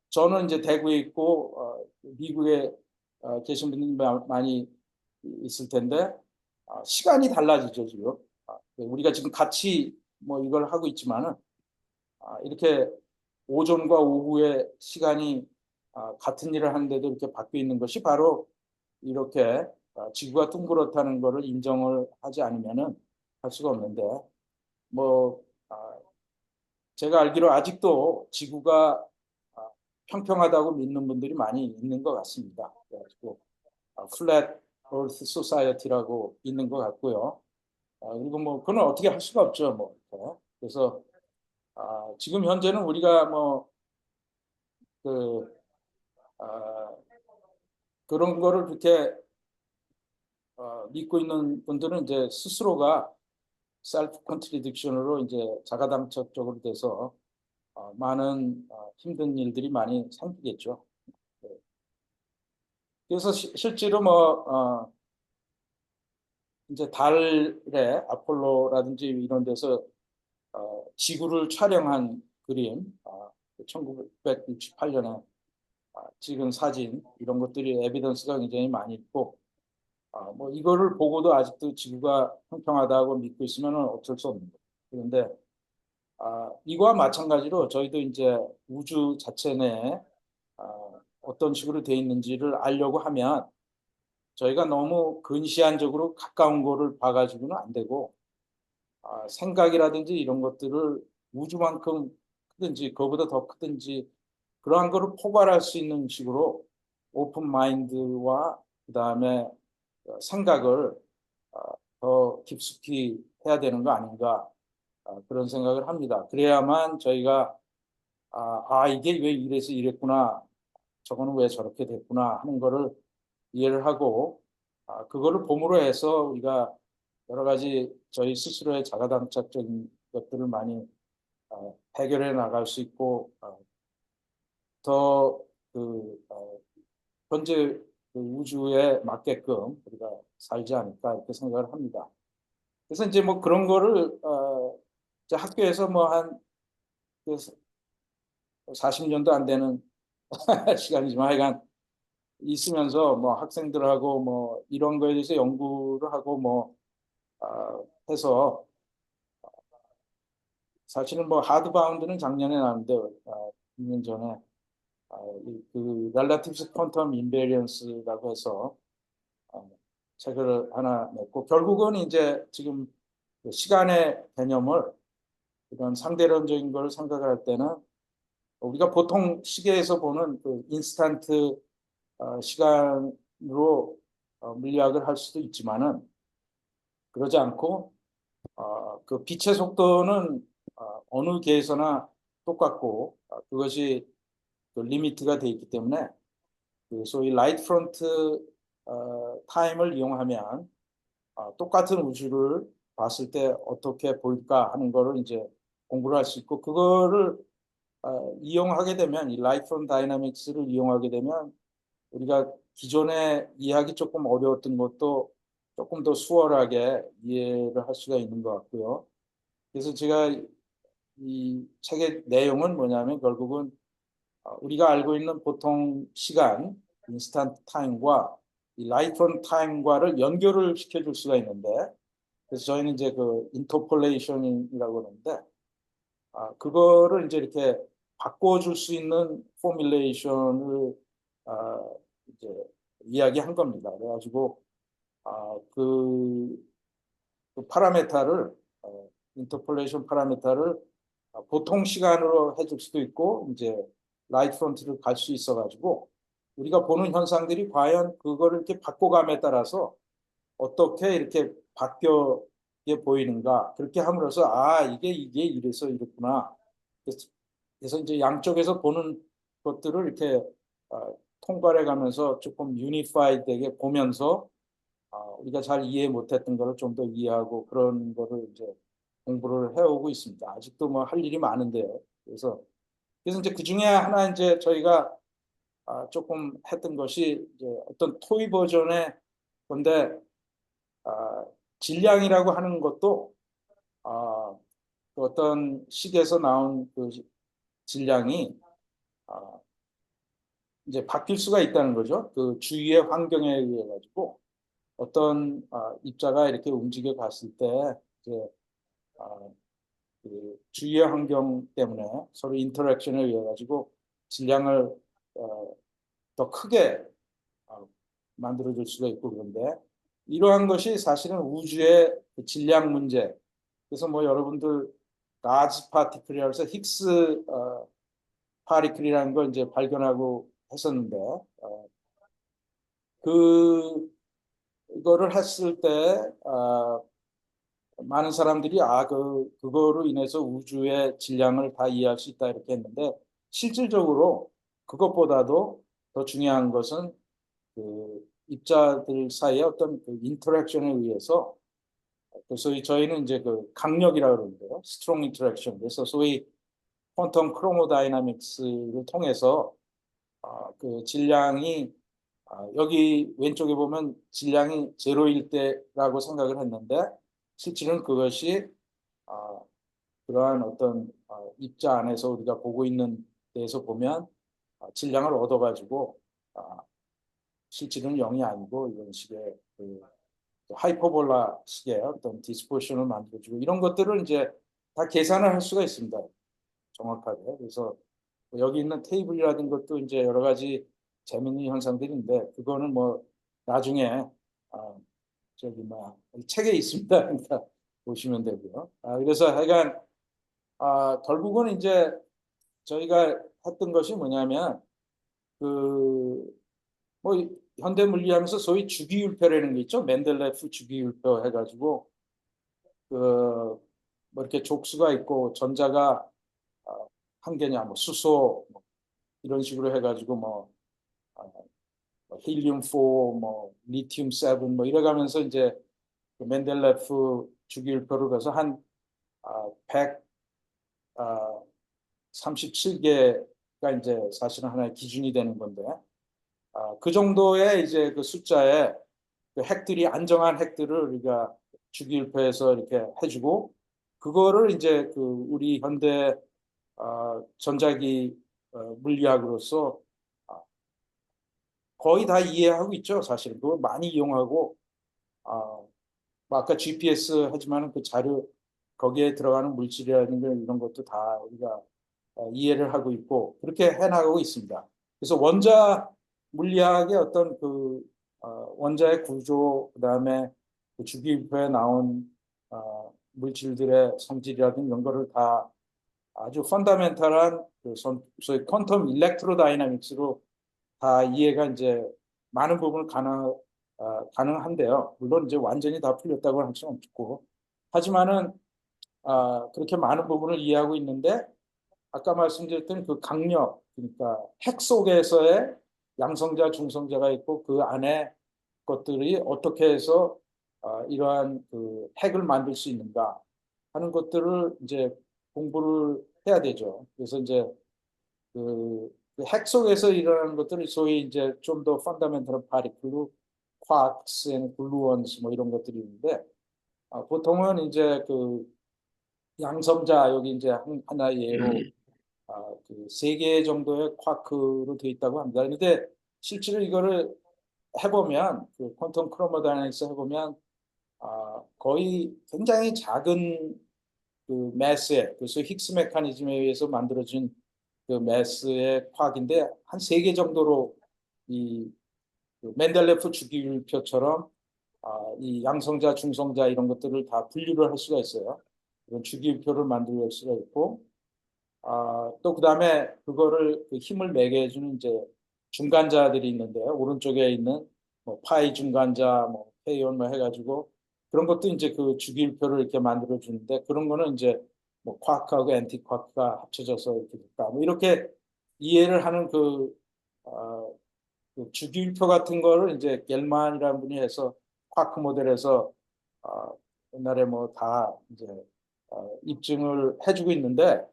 저는 이제 대구에 있고 미국에 계신 분들이 많이 있을 텐데 시간이 달라지죠 지금. 우리가 지금 같이 뭐 이걸 하고 있지만은 이렇게 오전과 오후에 시간이 같은 일을 하는데도 이렇게 바뀌어 있는 것이 바로 이렇게 지구가 둥그렇다는 것을 인정을 하지 않으면은 할 수가 없는데, 뭐 제가 알기로 아직도 지구가 평평하다고 믿는 분들이 많이 있는 것 같습니다. 그래가지고 플랫 얼스 소사이어티라고 있는 것 같고요. 그리고 뭐 그건 어떻게 할 수가 없죠. 뭐 그래서 지금 현재는 우리가 뭐 그 그런 거를 그렇게 믿고 있는 분들은 이제 스스로가 셀프 컨트리딕션으로 이제 자가당착적으로 돼서 많은 힘든 일들이 많이 생기겠죠. 네. 그래서 실제로 뭐 이제 달에 아폴로라든지 이런 데서 지구를 촬영한 그림, 1968년에 찍은 사진 이런 것들이 에비던스가 굉장히 많이 있고 뭐 이거를 보고도 아직도 지구가 평평하다고 믿고 있으면 어쩔 수 없는 거예요. 그런데 이거와 마찬가지로 저희도 이제 우주 자체 내에 어떤 식으로 돼 있는지를 알려고 하면 저희가 너무 근시안적으로 가까운 거를 봐가지고는 안 되고 생각이라든지 이런 것들을 우주만큼 크든지 그거보다 더 크든지 그러한 거를 포괄할 수 있는 식으로 오픈 마인드와 그다음에 생각을 더 깊숙이 해야 되는 거 아닌가 그런 생각을 합니다. 그래야만 저희가 이게 왜 이래서 이랬구나 저거는 왜 저렇게 됐구나 하는 거를 이해를 하고 그거를 봄으로 해서 우리가 여러 가지 저희 스스로의 자가당착적인 것들을 많이 해결해 나갈 수 있고 더그 현재 그 우주에 맞게끔 우리가 살지 않을까 이렇게 생각을 합니다. 그래서 이제 뭐 그런 거를 이제 학교에서 뭐한 40년도 안 되는 시간이지만 하여간 있으면서 뭐 학생들하고 뭐 이런 거에 대해서 연구를 하고 뭐 해서 사실은 뭐 하드바운드는 작년에 나왔는데 2년 전에 그 렐라티브스 퀀텀 인베리언스라고 해서 책을 하나 냈고 결국은 이제 지금 그 시간의 개념을 이런 상대론적인 걸 생각을 할 때는 우리가 보통 시계에서 보는 그 인스턴트 시간으로 물리학을 할 수도 있지만은 그러지 않고 그 빛의 속도는 어느 계에서나 똑같고 그것이 그 리미트가 돼 있기 때문에 그 소위 라이트 프론트 타임을 이용하면 똑같은 우주를 봤을 때 어떻게 보일까 하는 거를 이제 공부를 할 수 있고 그거를 이용하게 되면 이 라이트 프롬 다이나믹스를 이용하게 되면 우리가 기존에 이해하기 조금 어려웠던 것도 조금 더 수월하게 이해를 할 수가 있는 것 같고요. 그래서 제가 이 책의 내용은 뭐냐면 결국은 우리가 알고 있는 보통 시간, 인스턴트 타임과 이 라이트 온 타임과를 연결을 시켜줄 수가 있는데 그래서 저희는 이제 그 인터폴레이션이라고 하는데 그거를 이제 이렇게 바꿔줄 수 있는 포뮬레이션을 이제 이야기한 겁니다. 그래가지고 그 파라메타를 인터폴레이션 파라메타를 보통 시간으로 해줄 수도 있고 이제 라이트 프론트를 갈 수 있어가지고 우리가 보는 현상들이 과연 그거를 이렇게 바꿔감에 따라서 어떻게 이렇게 바뀌어 보이는가 그렇게 함으로써 이게 이래서 이렇구나 그래서 이제 양쪽에서 보는 것들을 이렇게 통괄해 가면서 조금 유니파이드하게 보면서 우리가 잘 이해 못했던 거를 좀 더 이해하고 그런 거를 이제 공부를 해오고 있습니다. 아직도 뭐 할 일이 많은데요. 그래서 이제 그 중에 하나 이제 저희가 조금 했던 것이 이제 어떤 토이 버전의 건데 질량이라고 하는 것도 그 어떤 식에서 나온 그 질량이 이제 바뀔 수가 있다는 거죠. 그 주위의 환경에 의해 가지고 어떤 입자가 이렇게 움직여 갔을 때 이제 그 주위의 환경 때문에 서로 인터랙션에 의해 가지고 질량을 더 크게 만들어줄 수가 있고 그런데 이러한 것이 사실은 우주의 그 질량 문제. 그래서 뭐 여러분들 가즈 파티클이라고 해서 힉스 파티클이라는 걸 이제 발견하고 했었는데 그거를 했을 때 많은 사람들이 그거로 인해서 우주의 질량을 다 이해할 수 있다 이렇게 했는데 실질적으로 그것보다도 더 중요한 것은 그 입자들 사이의 어떤 그 인터랙션에 의해서 소위 저희는 이제 그 강력이라고 그러는데요. 스트롱 인터랙션. 그래서 소위 퀀텀 크로모다이나믹스를 통해서 그 질량이 여기 왼쪽에 보면 질량이 제로일 때라고 생각을 했는데 실질은 그것이 아, 그러한 어떤 입자 안에서 우리가 보고 있는 데에서 보면 질량을 얻어가지고 실질은 0이 아니고 이런 식의 그 하이퍼볼라 식의 어떤 디스포션을 만들어주고 이런 것들을 이제 다 계산을 할 수가 있습니다. 정확하게. 그래서 여기 있는 테이블이라든 것도 이제 여러 가지 재미있는 현상들인데 그거는 뭐 나중에 저기 뭐 책에 있습니다. 그러니까 보시면 되고요. 그래서 하여간 결국은 이제 저희가 했던 것이 뭐냐면 그 뭐 현대 물리하면서 소위 주기율표라는 게 있죠. 맨델레프 주기율표 해가지고 그 뭐 이렇게 족수가 있고 전자가 한 개냐 뭐 수소 뭐 이런 식으로 해가지고 뭐 힐륨 4, 뭐 리튬 7, 뭐 이래가면서 이제 그 맨델레프 주기율표를 해서 한 137개가 이제 사실은 하나의 기준이 되는 건데 그 정도의 이제 그 숫자에 그 핵들이 안정한 핵들을 우리가 주기율표에서 이렇게 해주고 그거를 이제 그 우리 현대 전자기 물리학으로서 거의 다 이해하고 있죠. 사실은 그거 많이 이용하고 뭐 아까 GPS 하지만 그 자료 거기에 들어가는 물질이라든가 이런 것도 다 우리가 이해를 하고 있고 그렇게 해나가고 있습니다. 그래서 원자 물리학의 어떤 그 원자의 구조 그다음에 그 주기율표에 나온 물질들의 성질이라든가 이런 거를 다 아주 펀더멘탈한 그 소위 퀀텀 일렉트로다이나믹스로 다 이해가 이제 많은 부분을 가능한데요. 물론 이제 완전히 다 풀렸다고 할 수는 없고 하지만은 그렇게 많은 부분을 이해하고 있는데 아까 말씀드렸던 그 강력 그러니까 핵 속에서의 양성자 중성자가 있고 그 안에 것들이 어떻게 해서 이러한 그 핵을 만들 수 있는가 하는 것들을 이제 공부를 해야 되죠. 그래서 이제 그핵 속에서 일어나는 것들을 소위 이제 좀 더 펀더멘털한 파리클로 쿼크스, 글루언스 뭐 이런 것들이 있는데 보통은 이제 그 양성자 여기 이제 하나의 예로 그3 개 정도의 쿼크로 되어 있다고 합니다. 그런데 실제로 이거를 해보면 그 퀀텀 크로모다이내믹스 해보면 거의 굉장히 작은 그 매스에 그래서 힉스 메커니즘에 의해서 만들어진 그 매스의 쿼크인데 한 3개 정도로 이그 맨델레프 주기율표처럼 이 양성자, 중성자 이런 것들을 다 분류를 할 수가 있어요. 이런 주기율표를 만들 수가 있고 또 그다음에 그거를 그 힘을 매게 해주는 이제 중간자들이 있는데요. 오른쪽에 있는 뭐 파이 중간자, 뭐 페이온 뭐 해가지고 그런 것도 이제 그 주기율표를 이렇게 만들어 주는데 그런 거는 이제 뭐 쿼크하고 앤티쿼크가 합쳐져서 이렇게 됐다. 뭐 이렇게 이해를 하는 그 주기율표 같은 거를 이제 겔만이라는 분이 해서 쿼크 모델에서 옛날에 뭐 다 이제 입증을 해주고 있는데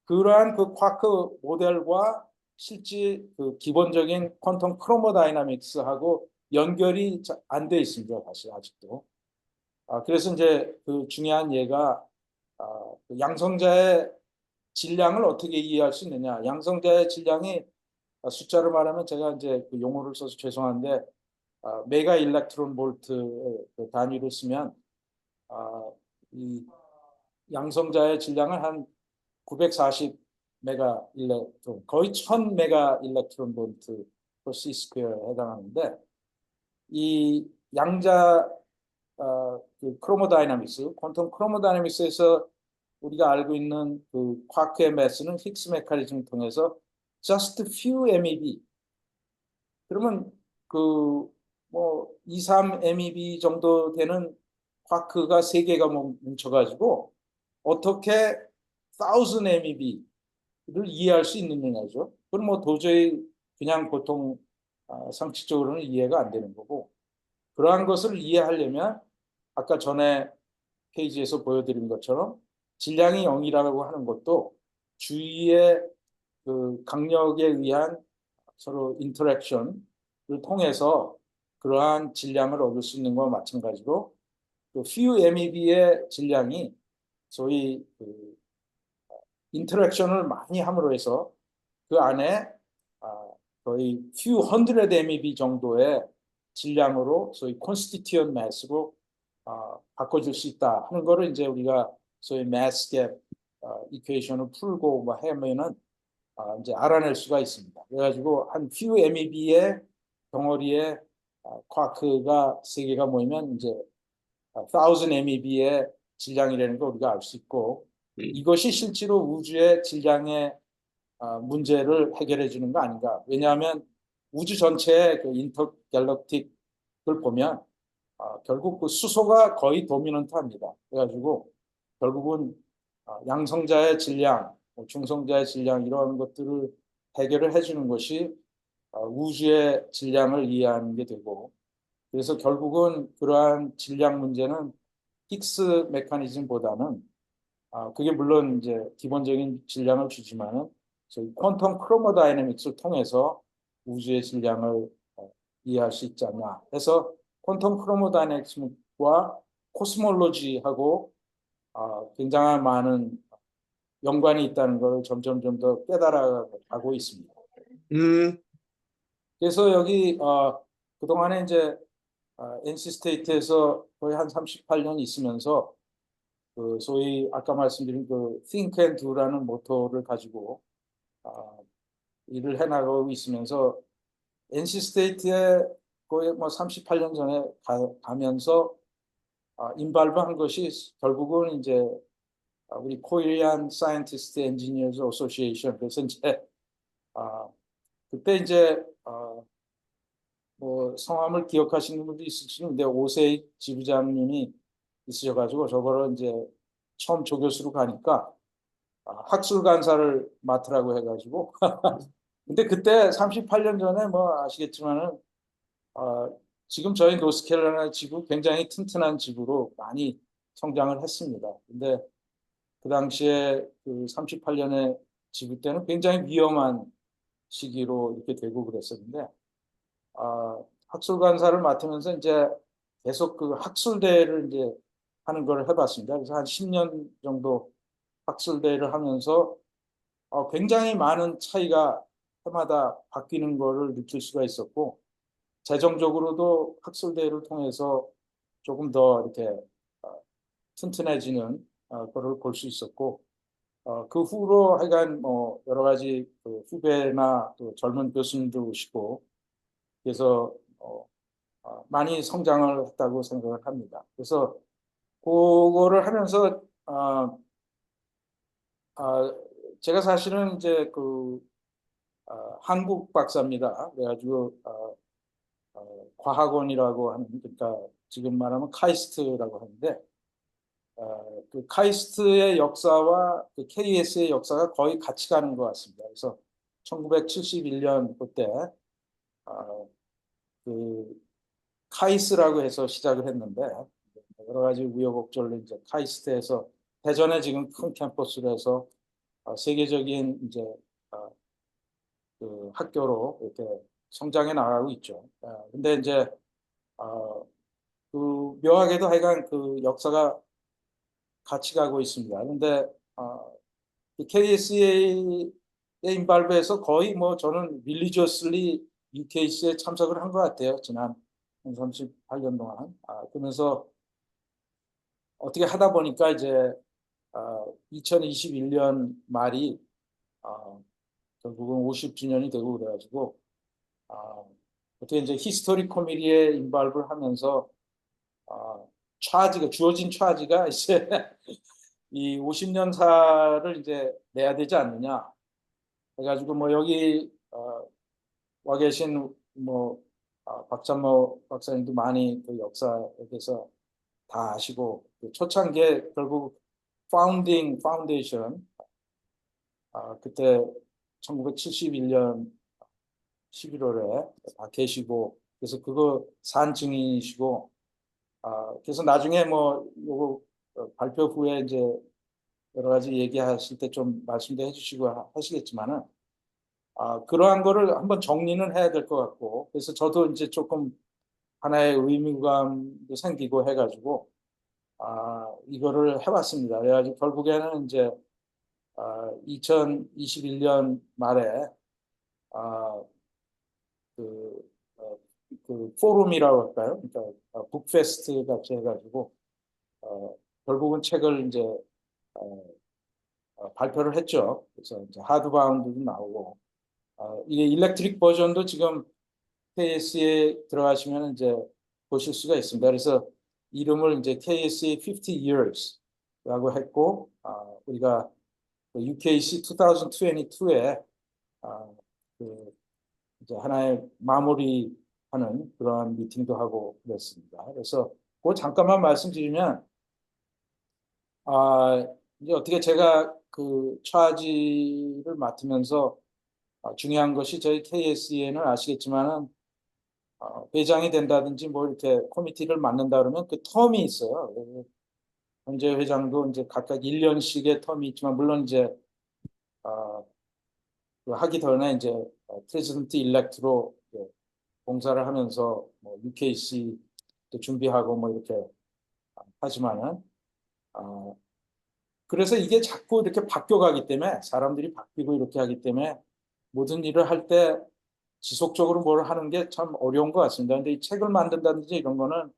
그러한 그 쿼크 모델과 실제 그 기본적인 퀀텀 크로모다이나믹스하고 연결이 안 돼 있습니다. 사실 아직도. 그래서 이제 그 중요한 예가 그 양성자의 질량을 어떻게 이해할 수 있느냐. 양성자의 질량이 숫자로 말하면 제가 이제 그 용어를 써서 죄송한데 메가 일렉트론 볼트 그 단위로 쓰면 이 양성자의 질량을 한 940 메가 일렉트론, 거의 1000 메가 일렉트론 볼트 per C 스퀘어에 해당하는데 이 양자 그 크로모다이나믹스, 퀀텀 크로모다이나믹스에서 우리가 알고 있는 그 쿼크의 매스는 힉스 메커니즘을 통해서 just few MeV 그러면 그 뭐 2, 3 MeV 정도 되는 쿼크가 3개가 뭉쳐가지고 어떻게 1000 MeV를 이해할 수 있는 거죠. 그건 뭐 도저히 그냥 보통 상식적으로는 이해가 안 되는 거고 그러한 것을 이해하려면 아까 전에 페이지에서 보여드린 것처럼 질량이 0이라고 하는 것도 주위의 그 강력에 의한 서로 인터랙션 통해서 그러한 질량을 얻을 수 있는 것과 마찬가지로 또 few MEB의 질량이 소위 그 인터랙션을 많이 함으로 해서 그 안에 거의 few hundred MEB 정도의 질량으로 소위 constituent mass로 바꿔줄 수 있다 하는 거를 이제 우리가 소위 mass gap 이퀘이션을 풀고 뭐 하면은 이제 알아낼 수가 있습니다. 그래가지고 한 few MEB의 덩어리에 쿼크가 세 개가 모이면 이제 1000 MEB의 질량이라는 걸 우리가 알 수 있고 이것이 실제로 우주의 질량의 문제를 해결해 주는 거 아닌가. 왜냐하면 우주 전체의 그 인터갤럭틱을 보면 결국 그 수소가 거의 도미넌트합니다. 그래가지고 결국은 양성자의 질량, 중성자의 질량 이런 것들을 해결을 해주는 것이 우주의 질량을 이해하는 게 되고 그래서 결국은 그러한 질량 문제는 힉스 메커니즘보다는 그게 물론 이제 기본적인 질량을 주지만은 저희 퀀텀 크로모다이내믹스를 통해서 우주의 질량을 이해할 수 있지 않나 해서 퀀텀 크로모다이내믹스와 코스몰로지하고 굉장한 많은 연관이 있다는 걸 점점 더 깨달아가고 있습니다. 그래서 여기 그동안에 이제 NC 스테이트에서 거의 한 38년 있으면서 그 소위 아까 말씀드린 그 Think and Do라는 모토를 가지고 일을 해나가고 있으면서 NC 스테이트에 거의 뭐 38년 전에 가면서 인발부한 것이 결국은 이제 우리 Korean Scientist Engineers Association 그래서 이제 그때 이제 뭐 성함을 기억하시는 분도 있으시는데 오세익 지부장님이 있으셔가지고 저거를 이제 처음 조교수로 가니까 학술 간사를 맡으라고 해가지고 근데 그때 38년 전에 뭐 아시겠지만은 지금 저희 노스캐롤라이나 지구 굉장히 튼튼한 지구로 많이 성장을 했습니다. 근데 그 당시에 그 38년의 지구 때는 굉장히 위험한 시기로 이렇게 되고 그랬었는데 학술 간사를 맡으면서 이제 계속 그 학술대회를 이제 하는 걸 해봤습니다. 그래서 한 10년 정도 학술대회를 하면서 굉장히 많은 차이가 해마다 바뀌는 거를 느낄 수가 있었고 재정적으로도 학술대회를 통해서 조금 더 이렇게 튼튼해지는 거를 볼 수 있었고 그 후로 하여간 뭐 여러 가지 그 후배나 또 젊은 교수님들 오시고 그래서 많이 성장을 했다고 생각을 합니다. 그래서 그거를 하면서 제가 사실은 이제 그 한국 박사입니다. 그래가지고 과학원이라고 하는 그러니까 지금 말하면 카이스트라고 하는데 그 카이스트의 역사와 그 KS의 역사가 거의 같이 가는 것 같습니다. 그래서 1971년 그때 그 카이스라고 해서 시작을 했는데 여러 가지 우여곡절로 이제 카이스트에서 대전에 지금 큰 캠퍼스로 해서 세계적인 이제 그 학교로 이렇게 성장해 나가고 있죠. 근데 이제 그 묘하게도 하여간 그 역사가 같이 가고 있습니다. 그런데 KSA의 인발부에서 거의 뭐 저는 릴리저슬리 UKC에 참석을 한 것 같아요. 지난 38년 동안. 그러면서 어떻게 하다 보니까 이제 2021년 말이 결국은 50주년이 되고 그래가지고 어떻게 이제 히스토리 코미디에 인발부를 하면서 차지가 주어진 차지가 이제 이 50년사를 이제 내야 되지 않느냐 해가지고 뭐 여기 와 계신 뭐 박찬모 박사님도 많이 그 역사에 대해서 다 아시고 그 초창기에 결국 파운데이션 그때 1971년 11월에 다 계시고 그래서 그거 산 증인이시고 그래서 나중에 뭐 요거 발표 후에 이제 여러 가지 얘기하실 때 좀 말씀도 해주시고 하시겠지만은 그러한 거를 한번 정리는 해야 될 것 같고, 그래서 저도 이제 조금 하나의 의무감도 생기고 해가지고, 이거를 해봤습니다. 그래가지고 결국에는 이제 2021년 말에 아, 그, 어, 그 포럼이라고 할까요? 그러니까 북페스트 같이 해가지고 결국은 책을 이제 어, 발표를 했죠. 그래서 이제 하드바운드도 나오고 이게 일렉트릭 버전도 지금 KS에 들어가시면 이제 보실 수가 있습니다. 그래서 이름을 이제 KSA 50 Years라고 했고 우리가 UKC 2022에 그 이제 하나의 마무리하는 그러한 미팅도 하고 그랬습니다. 그래서 그 잠깐만 말씀드리면 이제 어떻게 제가 그 차지를 맡으면서 중요한 것이 저희 KSE는 아시겠지만은 회장이 된다든지 뭐 이렇게 코미티를 맡는다 그러면 그 텀이 있어요. 현재 회장도 이제 각각 1년씩의 텀이 있지만 물론 이제 어, 그 하기 전에 이제 프레지던트 일렉트로 봉사를 하면서 뭐 UKC도 준비하고 뭐 이렇게 하지만은 그래서 이게 자꾸 이렇게 바뀌어가기 때문에 사람들이 바뀌고 이렇게 하기 때문에 모든 일을 할 때 지속적으로 뭘 하는 게 참 어려운 것 같습니다. 근데 이 책을 만든다든지 이런 거는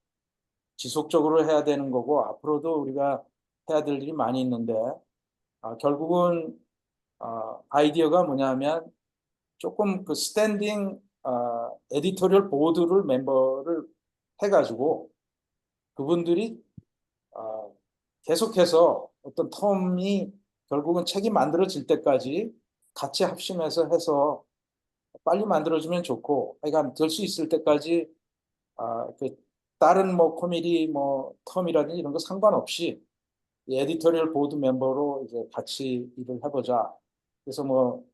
지속적으로 해야 되는 거고 앞으로도 우리가 해야 될 일이 많이 있는데 결국은 아이디어가 뭐냐면 조금 그 스탠딩 에디토리얼 보드를 멤버를 해가지고 그분들이 계속해서 어떤 텀이 결국은 책이 만들어질 때까지 같이 합심해서 해서 빨리 만들어주면 좋고, 그러니까 될 수 있을 때까지 그 다른 뭐 코미디 뭐 텀이라든지 이런 거 상관없이 이 에디토리얼 보드 멤버로 이제 같이 일을 해보자. 그래서 뭐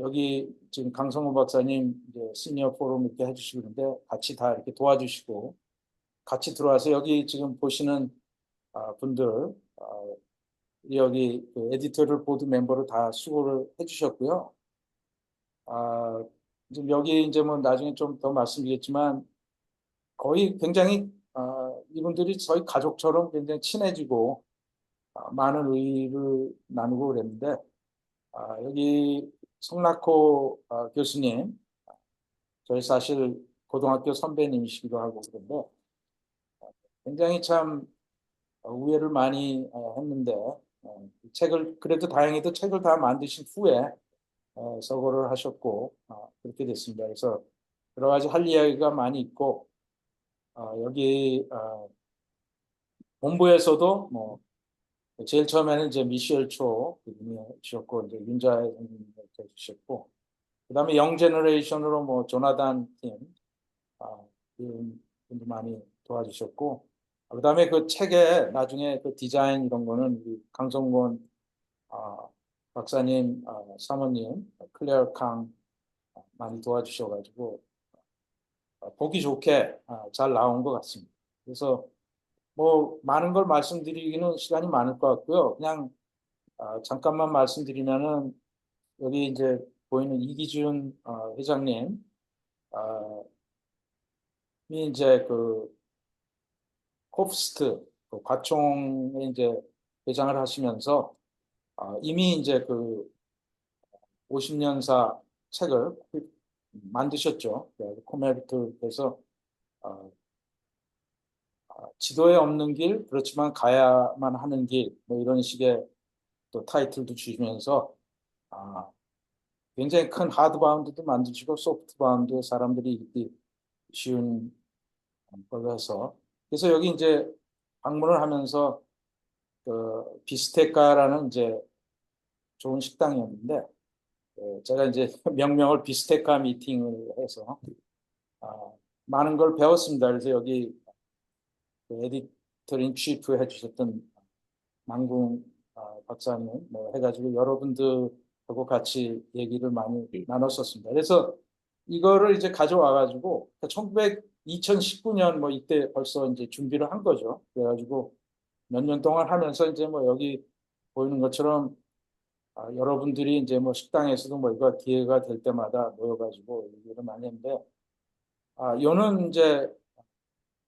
여기 지금 강성호 박사님 이제 시니어 포럼 이렇게 해주시고 있는데 같이 다 이렇게 도와주시고 같이 들어와서 여기 지금 보시는 분들 여기 그 에디터를 보드 멤버로 다 수고를 해주셨고요. 지금 여기 이제 뭐 나중에 좀 더 말씀드리겠지만 거의 굉장히 이분들이 저희 가족처럼 굉장히 친해지고 많은 의의를 나누고 그랬는데 여기 성락호 교수님 저희 사실 고등학교 선배님이시기도 하고 그런데 굉장히 참 우애를 많이 했는데 책을 그래도 다행히도 책을 다 만드신 후에 서거를 하셨고 그렇게 됐습니다. 그래서 여러 가지 할 이야기가 많이 있고 여기 본부에서도 뭐 제일 처음에는 이제 미셸 초 그분이 주셨고 이제 윤자혜 선생님이 해주셨고 그다음에 영 제너레이션으로 뭐 조나단 팀 이런 분도 많이 도와주셨고 그다음에 그 책에 나중에 그 디자인 이런 거는 우리 강성권 박사님, 사모님, 클레어 康많이 도와주셔가지고 보기 좋게 잘 나온 것 같습니다. 그래서 뭐 많은 걸 말씀드리기는 시간이 많을 것 같고요. 그냥 잠깐만 말씀드리면은 여기 이제 보이는 이기준 회장님 이 이제 그 코프스트 그 과총에 이제 회장을 하시면서 이미 이제 그 50년사 책을 만드셨죠. 코메르트에서 지도에 없는 길, 그렇지만 가야만 하는 길, 뭐 이런 식의 또 타이틀도 주시면서 아, 굉장히 큰 하드바운드도 만드시고 소프트바운드 사람들이 읽기 쉬운 걸로 해서 그래서 여기 이제 방문을 하면서 그 비스테카라는 이제 좋은 식당이었는데 제가 이제 명명을 비스테카 미팅을 해서 많은 걸 배웠습니다. 그래서 여기 그 에디터인 치프 해주셨던 망궁 박사님 뭐 해가지고 여러분들하고 같이 얘기를 많이 나눴었습니다. 그래서 이거를 이제 가져와가지고 2019년 뭐 이때 벌써 이제 준비를 한 거죠. 그래가지고 몇 년 동안 하면서 이제 뭐 여기 보이는 것처럼 여러분들이 이제 뭐 식당에서도 뭐 이거 기회가 될 때마다 모여가지고 얘기를 많이 했는데, 요는 이제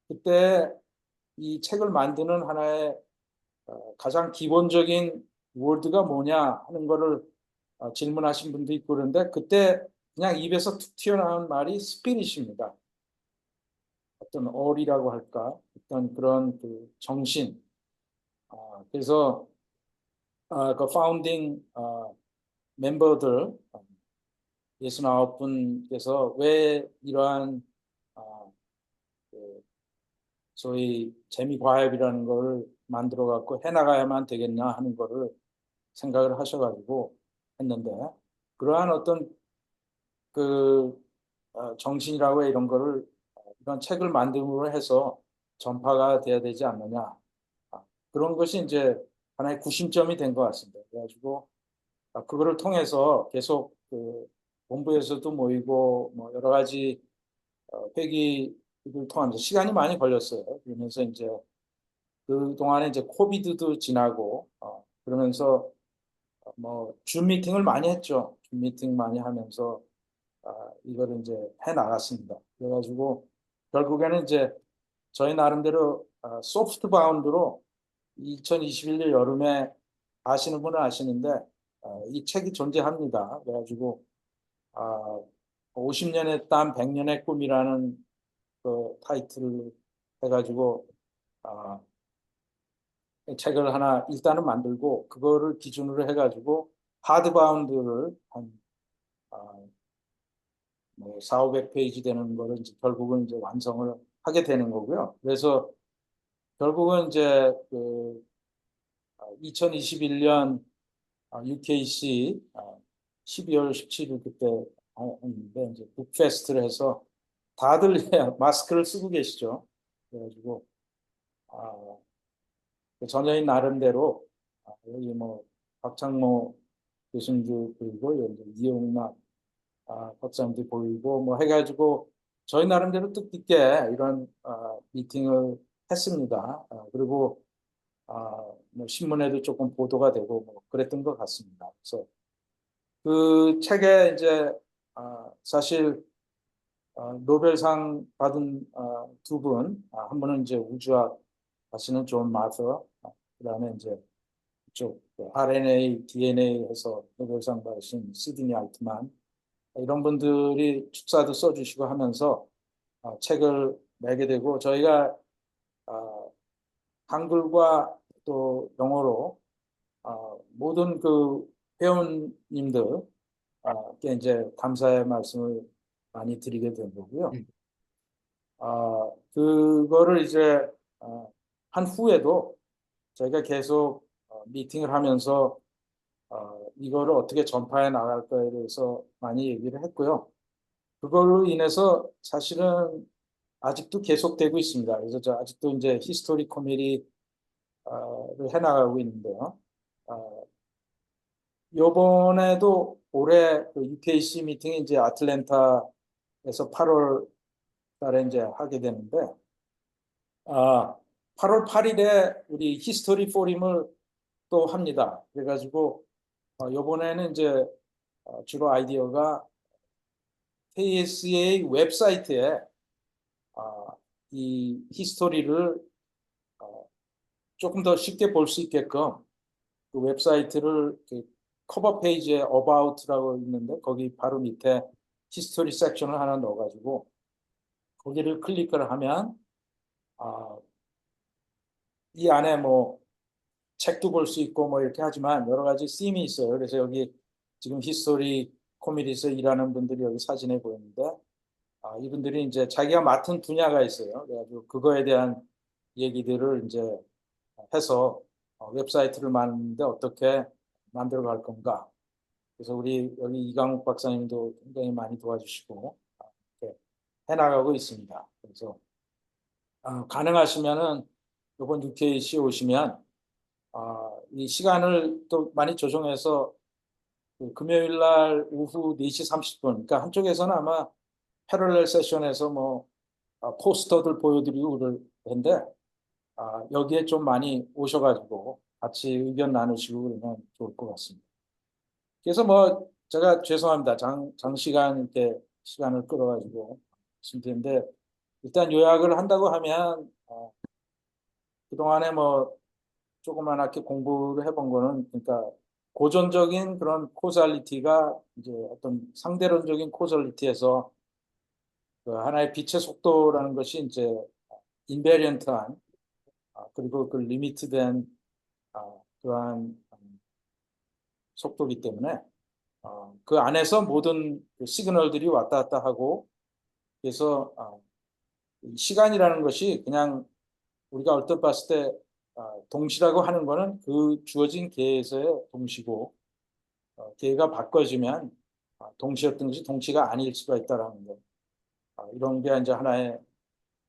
그때 이 책을 만드는 하나의 가장 기본적인 워드가 뭐냐 하는 거를 질문하신 분도 있고 그런데 그때 그냥 입에서 툭 튀어나온 말이 스피릿입니다. 어떤 어리라고 할까? 어떤 그런 그 정신. 그래서 그 파운딩 멤버들 69분께서 왜 이러한 그 소위 재미과학이라는 걸 만들어 갖고 해나가야만 되겠냐 하는 거를 생각을 하셔가지고 했는데 그러한 어떤 그 정신이라고 이런 거를 이런 책을 만듦으로 해서 전파가 돼야 되지 않느냐 그런 것이 이제 하나의 구심점이 된 것 같습니다. 그래가지고 그거를 통해서 계속 그 본부에서도 모이고 뭐 여러 가지 회기를 통하면서 시간이 많이 걸렸어요. 그러면서 이제 그 동안에 이제 코비드도 지나고 그러면서 뭐 줌 미팅을 많이 했죠. 줌 미팅 많이 하면서 이거를 이제 해 나갔습니다. 그래가지고 결국에는 이제 저희 나름대로 소프트 바운드로 2021년 여름에 아시는 분은 아시는데 이 책이 존재합니다. 그래가지고 50년의 땀 100년의 꿈이라는 그 타이틀을 해가지고 아, 책을 하나 일단은 만들고 그거를 기준으로 해가지고 하드바운드를 한 뭐 4, 500페이지 되는 거를 이제 결국은 이제 완성을 하게 되는 거고요. 그래서 결국은 이제 그 2021년 UKC 12월 17일 그때 했는데 이제 북페스트를 해서 다들 마스크를 쓰고 계시죠. 그래가지고 그 전혀인 나름대로 여기 뭐 박창모 교수님도 보이고 여기 이용락 박사님도 보이고 뭐 해가지고 저희 나름대로 뜻깊게 이런 미팅을 했습니다. 그리고 뭐 신문에도 조금 보도가 되고 뭐 그랬던 것 같습니다. 그래서 그 책에 이제 사실 노벨상 받은 두 분, 한 분은 이제 우주학 하시는 존 마서, 그다음에 이제 이쪽 RNA, DNA 해서 노벨상 받으신 시드니 알트만 이런 분들이 축사도 써주시고 하면서 책을 내게 되고 저희가 한글과 또 영어로 모든 그 회원님들께 이제 감사의 말씀을 많이 드리게 된 거고요. 그거를 이제 한 후에도 저희가 계속 미팅을 하면서 이거를 어떻게 전파해 나갈까에 대해서 많이 얘기를 했고요. 그걸로 인해서 사실은 아직도 계속되고 있습니다. 그래서 저 아직도 이제 히스토리 코미디를 해나가고 있는데요. 요번에도 올해 그 UKC 미팅이 이제 아틀랜타에서 8월 달에 이제 하게 되는데, 8월 8일에 우리 히스토리 포럼을 또 합니다. 그래가지고, 요번에는 이제 주로 아이디어가 KSA 웹사이트에 이 히스토리를 조금 더 쉽게 볼 수 있게끔 그 웹사이트를 커버 페이지에 About라고 있는데 거기 바로 밑에 히스토리 섹션을 하나 넣어가지고 거기를 클릭을 하면 이 안에 뭐 책도 볼 수 있고 뭐 이렇게 하지만 여러 가지 씀이 있어요. 그래서 여기 지금 히스토리 코미디에서 일하는 분들이 여기 사진에 보이는데 이분들이 이제 자기가 맡은 분야가 있어요. 그래가지고 그거에 대한 얘기들을 이제 해서 웹사이트를 만드는데 어떻게 만들어 갈 건가. 그래서 우리 여기 이강욱 박사님도 굉장히 많이 도와주시고 이렇게 해나가고 있습니다. 그래서 가능하시면은 이번 UKC 오시면 이 시간을 또 많이 조정해서 그 금요일 날 오후 4시 30분, 그러니까 한쪽에서는 아마 패럴렐 세션에서 뭐 포스터들 보여드리고 그럴 텐데 여기에 좀 많이 오셔가지고 같이 의견 나누시고 그러면 좋을 것 같습니다. 그래서 뭐 제가 죄송합니다. 장시간 이렇게 시간을 끌어가지고 말씀드렸는데 일단 요약을 한다고 하면 그동안에 뭐 조그맣게 공부를 해본 거는 그러니까 고전적인 그런 코잘리티가 이제 어떤 상대론적인 코잘리티에서 그 하나의 빛의 속도라는 것이 이제 인베리언트한 그리고 그 리미트된 그러한 속도이기 때문에 그 안에서 모든 그 시그널들이 왔다 갔다 하고 그래서 시간이라는 것이 그냥 우리가 얼핏 봤을 때 동시라고 하는 거는 그 주어진 계에서의 동시고 계가 바꿔지면 동시였던 것이 동시가 아닐 수가 있다라는 것. 이런 게 이제 하나의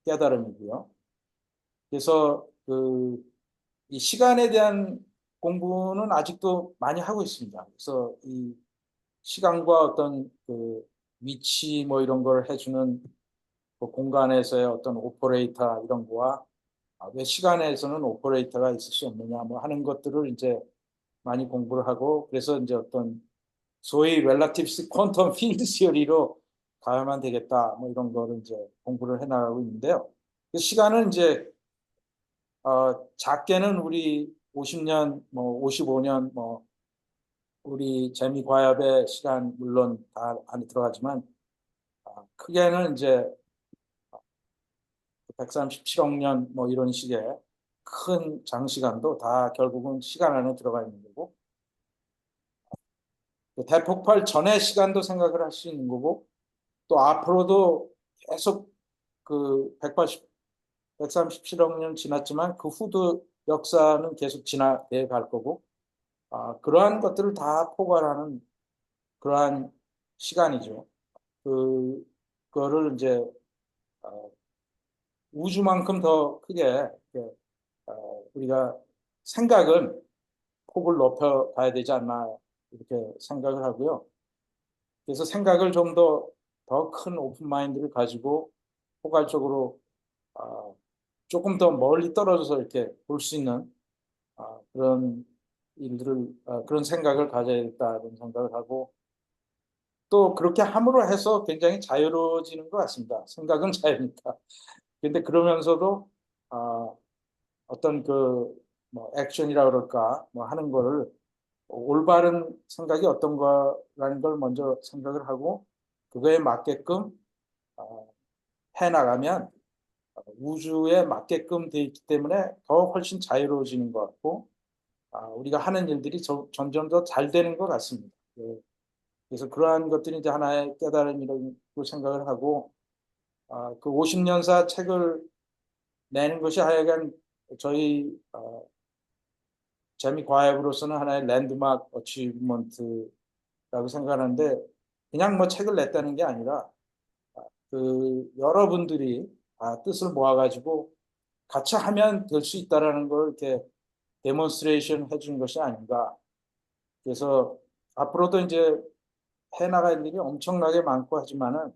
깨달음이고요. 그래서 이 시간에 대한 공부는 아직도 많이 하고 있습니다. 그래서 이 시간과 어떤 그 위치 뭐 이런 걸 해주는 그 공간에서의 어떤 오퍼레이터 이런 거와 왜 시간에서는 오퍼레이터가 있을 수 없느냐 뭐 하는 것들을 이제 많이 공부를 하고 그래서 이제 어떤 소위 렐라티비스틱 퀀텀 필드 시어리로 가야만 되겠다 뭐 이런 거를 이제 공부를 해나가고 있는데요. 그 시간은 이제 작게는 우리 50년 뭐 55년 뭐 우리 재미과학의 시간 물론 다 안에 들어가지만 크게는 이제 137억 년 뭐 이런 식의 큰 장시간도 다 결국은 시간 안에 들어가 있는 거고 그 대폭발 전의 시간도 생각을 할 수 있는 거고 또 앞으로도 계속 그 137억 년 지났지만 그 후도 역사는 계속 지나게 갈 거고 그러한 것들을 다 포괄하는 그러한 시간이죠. 그거를 이제 어, 우주만큼 더 크게 이렇게, 우리가 생각은 폭을 높여 가야 되지 않나 이렇게 생각을 하고요. 그래서 생각을 좀 더 큰 오픈 마인드를 가지고 포괄적으로 조금 더 멀리 떨어져서 이렇게 볼 수 있는 그런 일들을 그런 생각을 가져야겠다는 생각을 하고 또 그렇게 함으로 해서 굉장히 자유로워지는 것 같습니다. 생각은 자유니까. 근데 그러면서도 어떤 뭐 액션이라 그럴까 뭐 하는 거를 올바른 생각이 어떤 거라는 걸 먼저 생각을 하고 그거에 맞게끔 어, 해 나가면 우주에 맞게끔 돼 있기 때문에 더 훨씬 자유로워지는 것 같고 우리가 하는 일들이 점점 더 잘 되는 것 같습니다. 예. 그래서 그러한 것들이 이제 하나의 깨달음이라고 생각을 하고 그 50년사 책을 내는 것이 하여간 저희 재미과학으로서는 하나의 랜드마크 어치브먼트라고 생각하는데 그냥 뭐 책을 냈다는 게 아니라 그 여러분들이 뜻을 모아가지고 같이 하면 될 수 있다라는 걸 이렇게 데몬스트레이션 해주는 것이 아닌가. 그래서 앞으로도 이제 해나갈 일이 엄청나게 많고 하지만은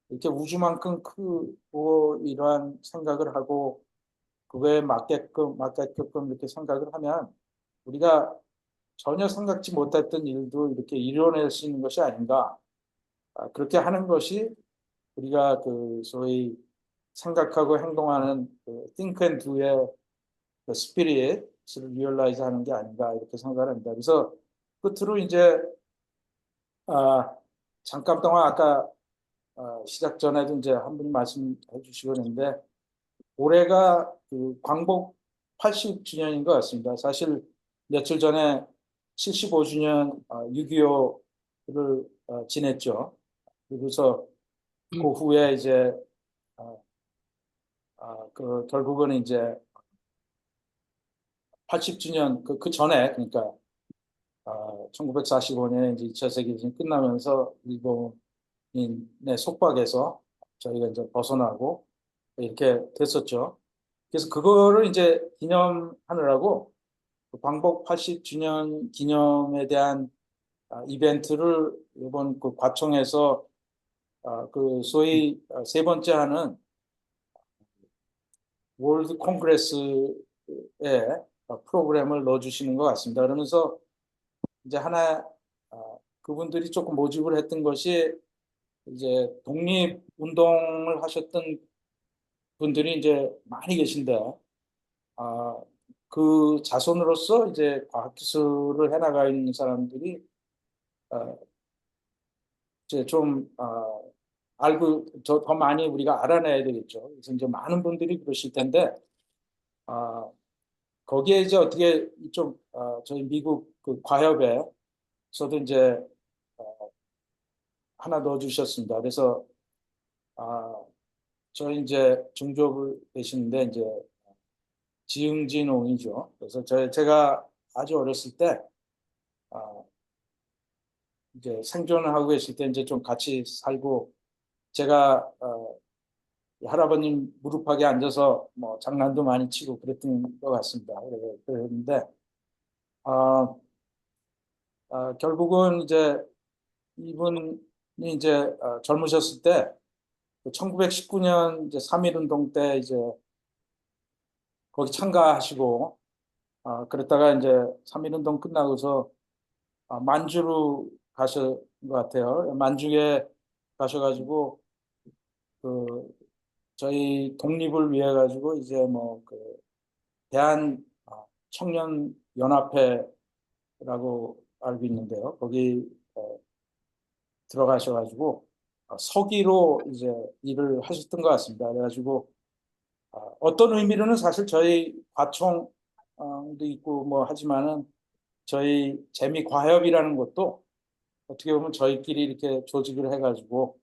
이렇게 우주만큼 크고 이러한 생각을 하고 그거에 맞게끔 이렇게 생각을 하면 우리가 전혀 생각지 못했던 일도 이렇게 이뤄낼 수 있는 것이 아닌가. 그렇게 하는 것이 우리가 그 소위 생각하고 행동하는 그 think and do의 그 스피릿을 리얼라이즈 하는 게 아닌가 이렇게 생각을 합니다. 그래서 끝으로 이제 아, 잠깐 동안 아까 시작 전에도 이제 한 분이 말씀해 주시고 있는데 올해가 그 광복 80주년인 것 같습니다. 사실 며칠 전에 75주년 6.25를 지냈죠. 그래서 그 후에 이제 그 결국은 이제 80주년 그 전에 그러니까 1945년에 이제 2차 세계대전이 끝나면서 일본인의 속박에서 저희가 이제 벗어나고 이렇게 됐었죠. 그래서 그거를 이제 기념하느라고 그 광복 80주년 기념에 대한 이벤트를 이번 그 과청에서 그 소위 세 번째 하는 월드 콩그레스에 프로그램을 넣어주시는 것 같습니다. 그러면서 이제 하나 그분들이 조금 모집을 했던 것이 이제 독립운동을 하셨던 분들이 이제 많이 계신데, 아, 그 자손으로서 이제 과학기술을 해나가 있는 사람들이 어, 이제 좀 알고 더 많이 우리가 알아내야 되겠죠. 그래서 이제 많은 분들이 그러실 텐데, 아, 거기에 이제 어떻게 좀 저희 미국 그 과협에서도 이제 어, 하나 넣어주셨습니다. 그래서 아, 저희 이제 중졸을 계시는데 이제 지응진 옹이죠. 그래서 제가 아주 어렸을 때 아, 이제 생존을 하고 계실 때 이제 좀 같이 살고 제가 할아버님 무릎팍에 앉아서 뭐 장난도 많이 치고 그랬던 것 같습니다. 그랬는데 아, 결국은 이제 이분이 이제 젊으셨을 때 1919년 이제 3.1운동 때 이제 거기 참가하시고 그랬다가 이제 3.1운동 끝나고서 만주로 가신 것 같아요. 만주에 가셔가지고 그 저희 독립을 위해 가지고 이제 뭐 그 대한 청년 연합회라고 알고 있는데요. 거기 들어가셔가지고 서기로 이제 일을 하셨던 것 같습니다. 그래가지고 어떤 의미로는 사실 저희 과총도 있고 뭐 하지만은 저희 재미과협이라는 것도 어떻게 보면 저희끼리 이렇게 조직을 해가지고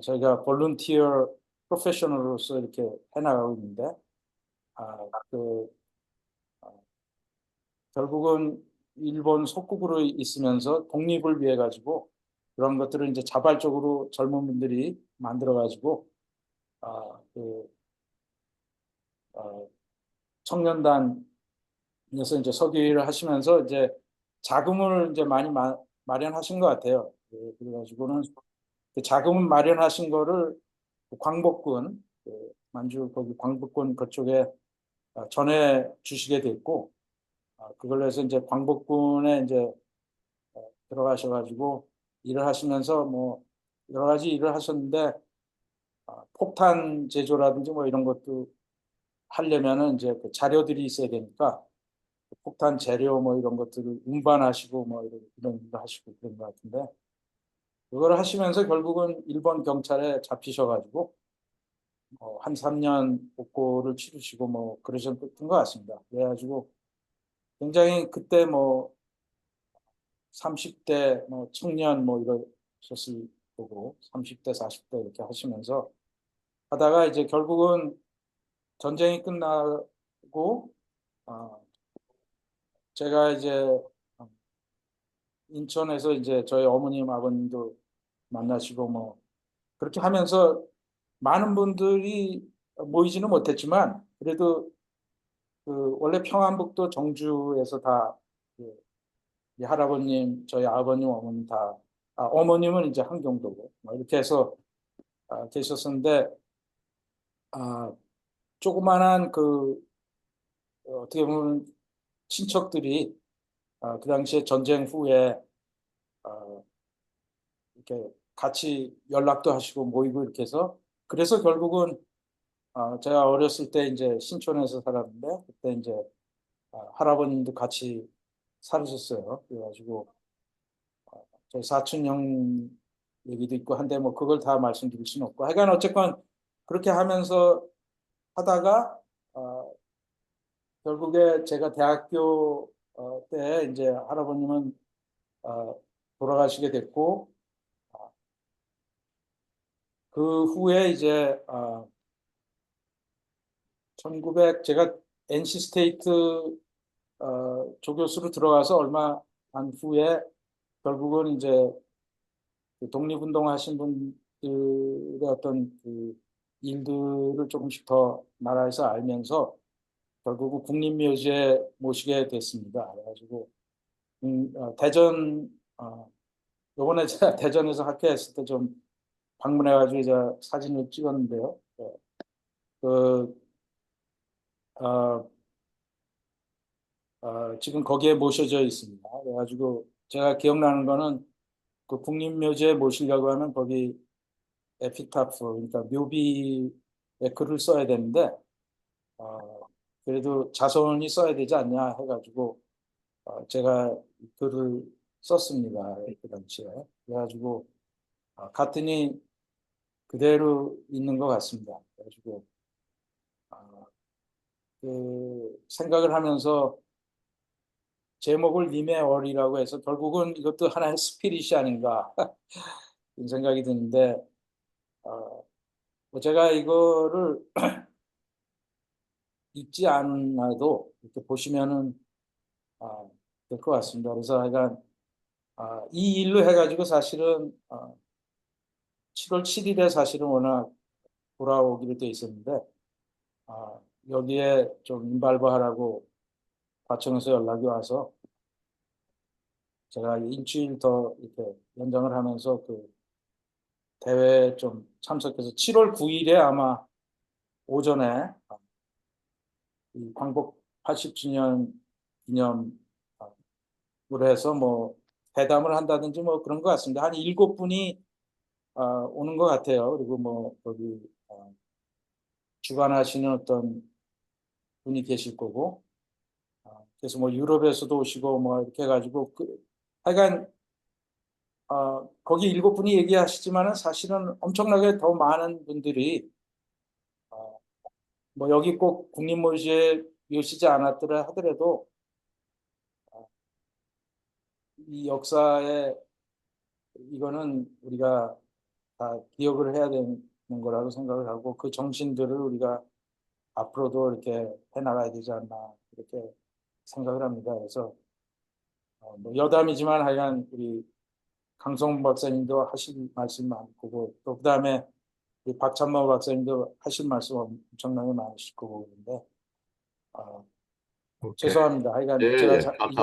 저희가 볼런티어 프로페셔널로서 이렇게 해나가고 있는데 그 결국은 일본 속국으로 있으면서 독립을 위해 가지고 그런 것들을 이제 자발적으로 젊은 분들이 만들어 가지고 그 청년단에서 이제 서기를 하시면서 이제 자금을 이제 많이 마련하신 것 같아요. 그래가지고는 그 자금을 마련하신 거를 그 광복군 만주 거기 광복군 그쪽에 전해 주시게 됐고 그걸로 해서 이제 광복군에 이제 들어가셔가지고 일을 하시면서 뭐 여러 가지 일을 하셨는데 폭탄 제조라든지 뭐 이런 것도 하려면은 이제 그 자료들이 있어야 되니까 그 폭탄 재료 뭐 이런 것들을 운반하시고 뭐 이런 일도 하시고 그런 것 같은데 그걸 하시면서 결국은 일본 경찰에 잡히셔가지고 한 3년 복고를 치르시고 뭐 그러셨던 것 같습니다. 그래가지고 굉장히 그때 뭐 30대 뭐 청년 뭐 이러셨을 거고 30대 40대 이렇게 하시면서 하다가 이제 결국은 전쟁이 끝나고 제가 이제 인천에서 이제 저희 어머님 아버님도 만나시고 뭐 그렇게 하면서 많은 분들이 모이지는 못했지만 그래도 그 원래 평안북도 정주에서 다그 할아버님 저희 아버님 어머님 다 어머님은 이제 한경도고 뭐 이렇게 해서 계셨었는데 아, 조그만한 그 어떻게 보면 친척들이 그 당시에 전쟁 후에 어, 이렇게 같이 연락도 하시고 모이고 이렇게 해서 그래서 결국은 제가 어렸을 때 이제 신촌에서 살았는데 그때 이제 할아버님도 같이 살으셨어요. 그래가지고 저희 사촌 형 얘기도 있고 한데 뭐 그걸 다 말씀드릴 수는 없고 하여간 어쨌건 그렇게 하면서 하다가 결국에 제가 대학교 때 이제 할아버님은 돌아가시게 됐고 그 후에 이제 1900 제가 NC 스테이트 조교수로 들어가서 얼마 안 후에 결국은 이제 그 독립운동 하신 분들의 어떤 그 일들을 조금씩 더 나라에서 알면서 결국은 국립묘지에 모시게 됐습니다. 그래가지고 대전 요번에 제가 대전에서 학회했을 때 좀 방문해가지고 이제 사진을 찍었는데요. 네. 그 어, 지금 거기에 모셔져 있습니다. 그래가지고 제가 기억나는 거는 그 국립묘지에 모시려고 하면 거기 에피타프, 그러니까 묘비에 글을 써야 되는데, 그래도 자손이 써야 되지 않냐 해가지고, 제가 글을 썼습니다. 그 당시에. 그래가지고, 갔더니 그대로 있는 것 같습니다. 그래가지고, 그 생각을 하면서 제목을 님의 월이라고 해서 결국은 이것도 하나의 스피릿이 아닌가 이런 생각이 드는데, 제가 이거를 읽지 않아도 이렇게 보시면은 될 것 같습니다. 그래서 하여간 이 일로 해가지고 사실은 7월 7일에 사실은 워낙 돌아오기로 돼 있었는데, 여기에 좀 임발부하라고 과청에서 연락이 와서 제가 일주일 더 이렇게 연장을 하면서 그 대회에 좀 참석해서 7월 9일에 아마 오전에 이 광복 80주년 기념으로 해서 뭐 회담을 한다든지 뭐 그런 것 같습니다. 한 7분이 오는 것 같아요. 그리고 뭐 거기 주관하시는 어떤 분이 계실 거고, 그래서 뭐 유럽에서도 오시고 뭐 이렇게 해가지고 하여간 거기 7분이 얘기하시지만은 사실은 엄청나게 더 많은 분들이 뭐 여기 꼭 국립묘지에 모시지 않았더라 하더라도 이 역사에 이거는 우리가 다 기억을 해야 되는 거라고 생각을 하고 그 정신들을 우리가 앞으로도 이렇게 해나가야 되지 않나 이렇게 생각을 합니다. 그래서 뭐 여담이지만 하여간 우리 강성 박사님도 하실 말씀 많고 또 그다음에 박찬모 박사님도 하실 말씀 엄청나게 많으실 거고 그런데 오케이. 죄송합니다. 예, 하여간 제가 예, 이거 감사합니다.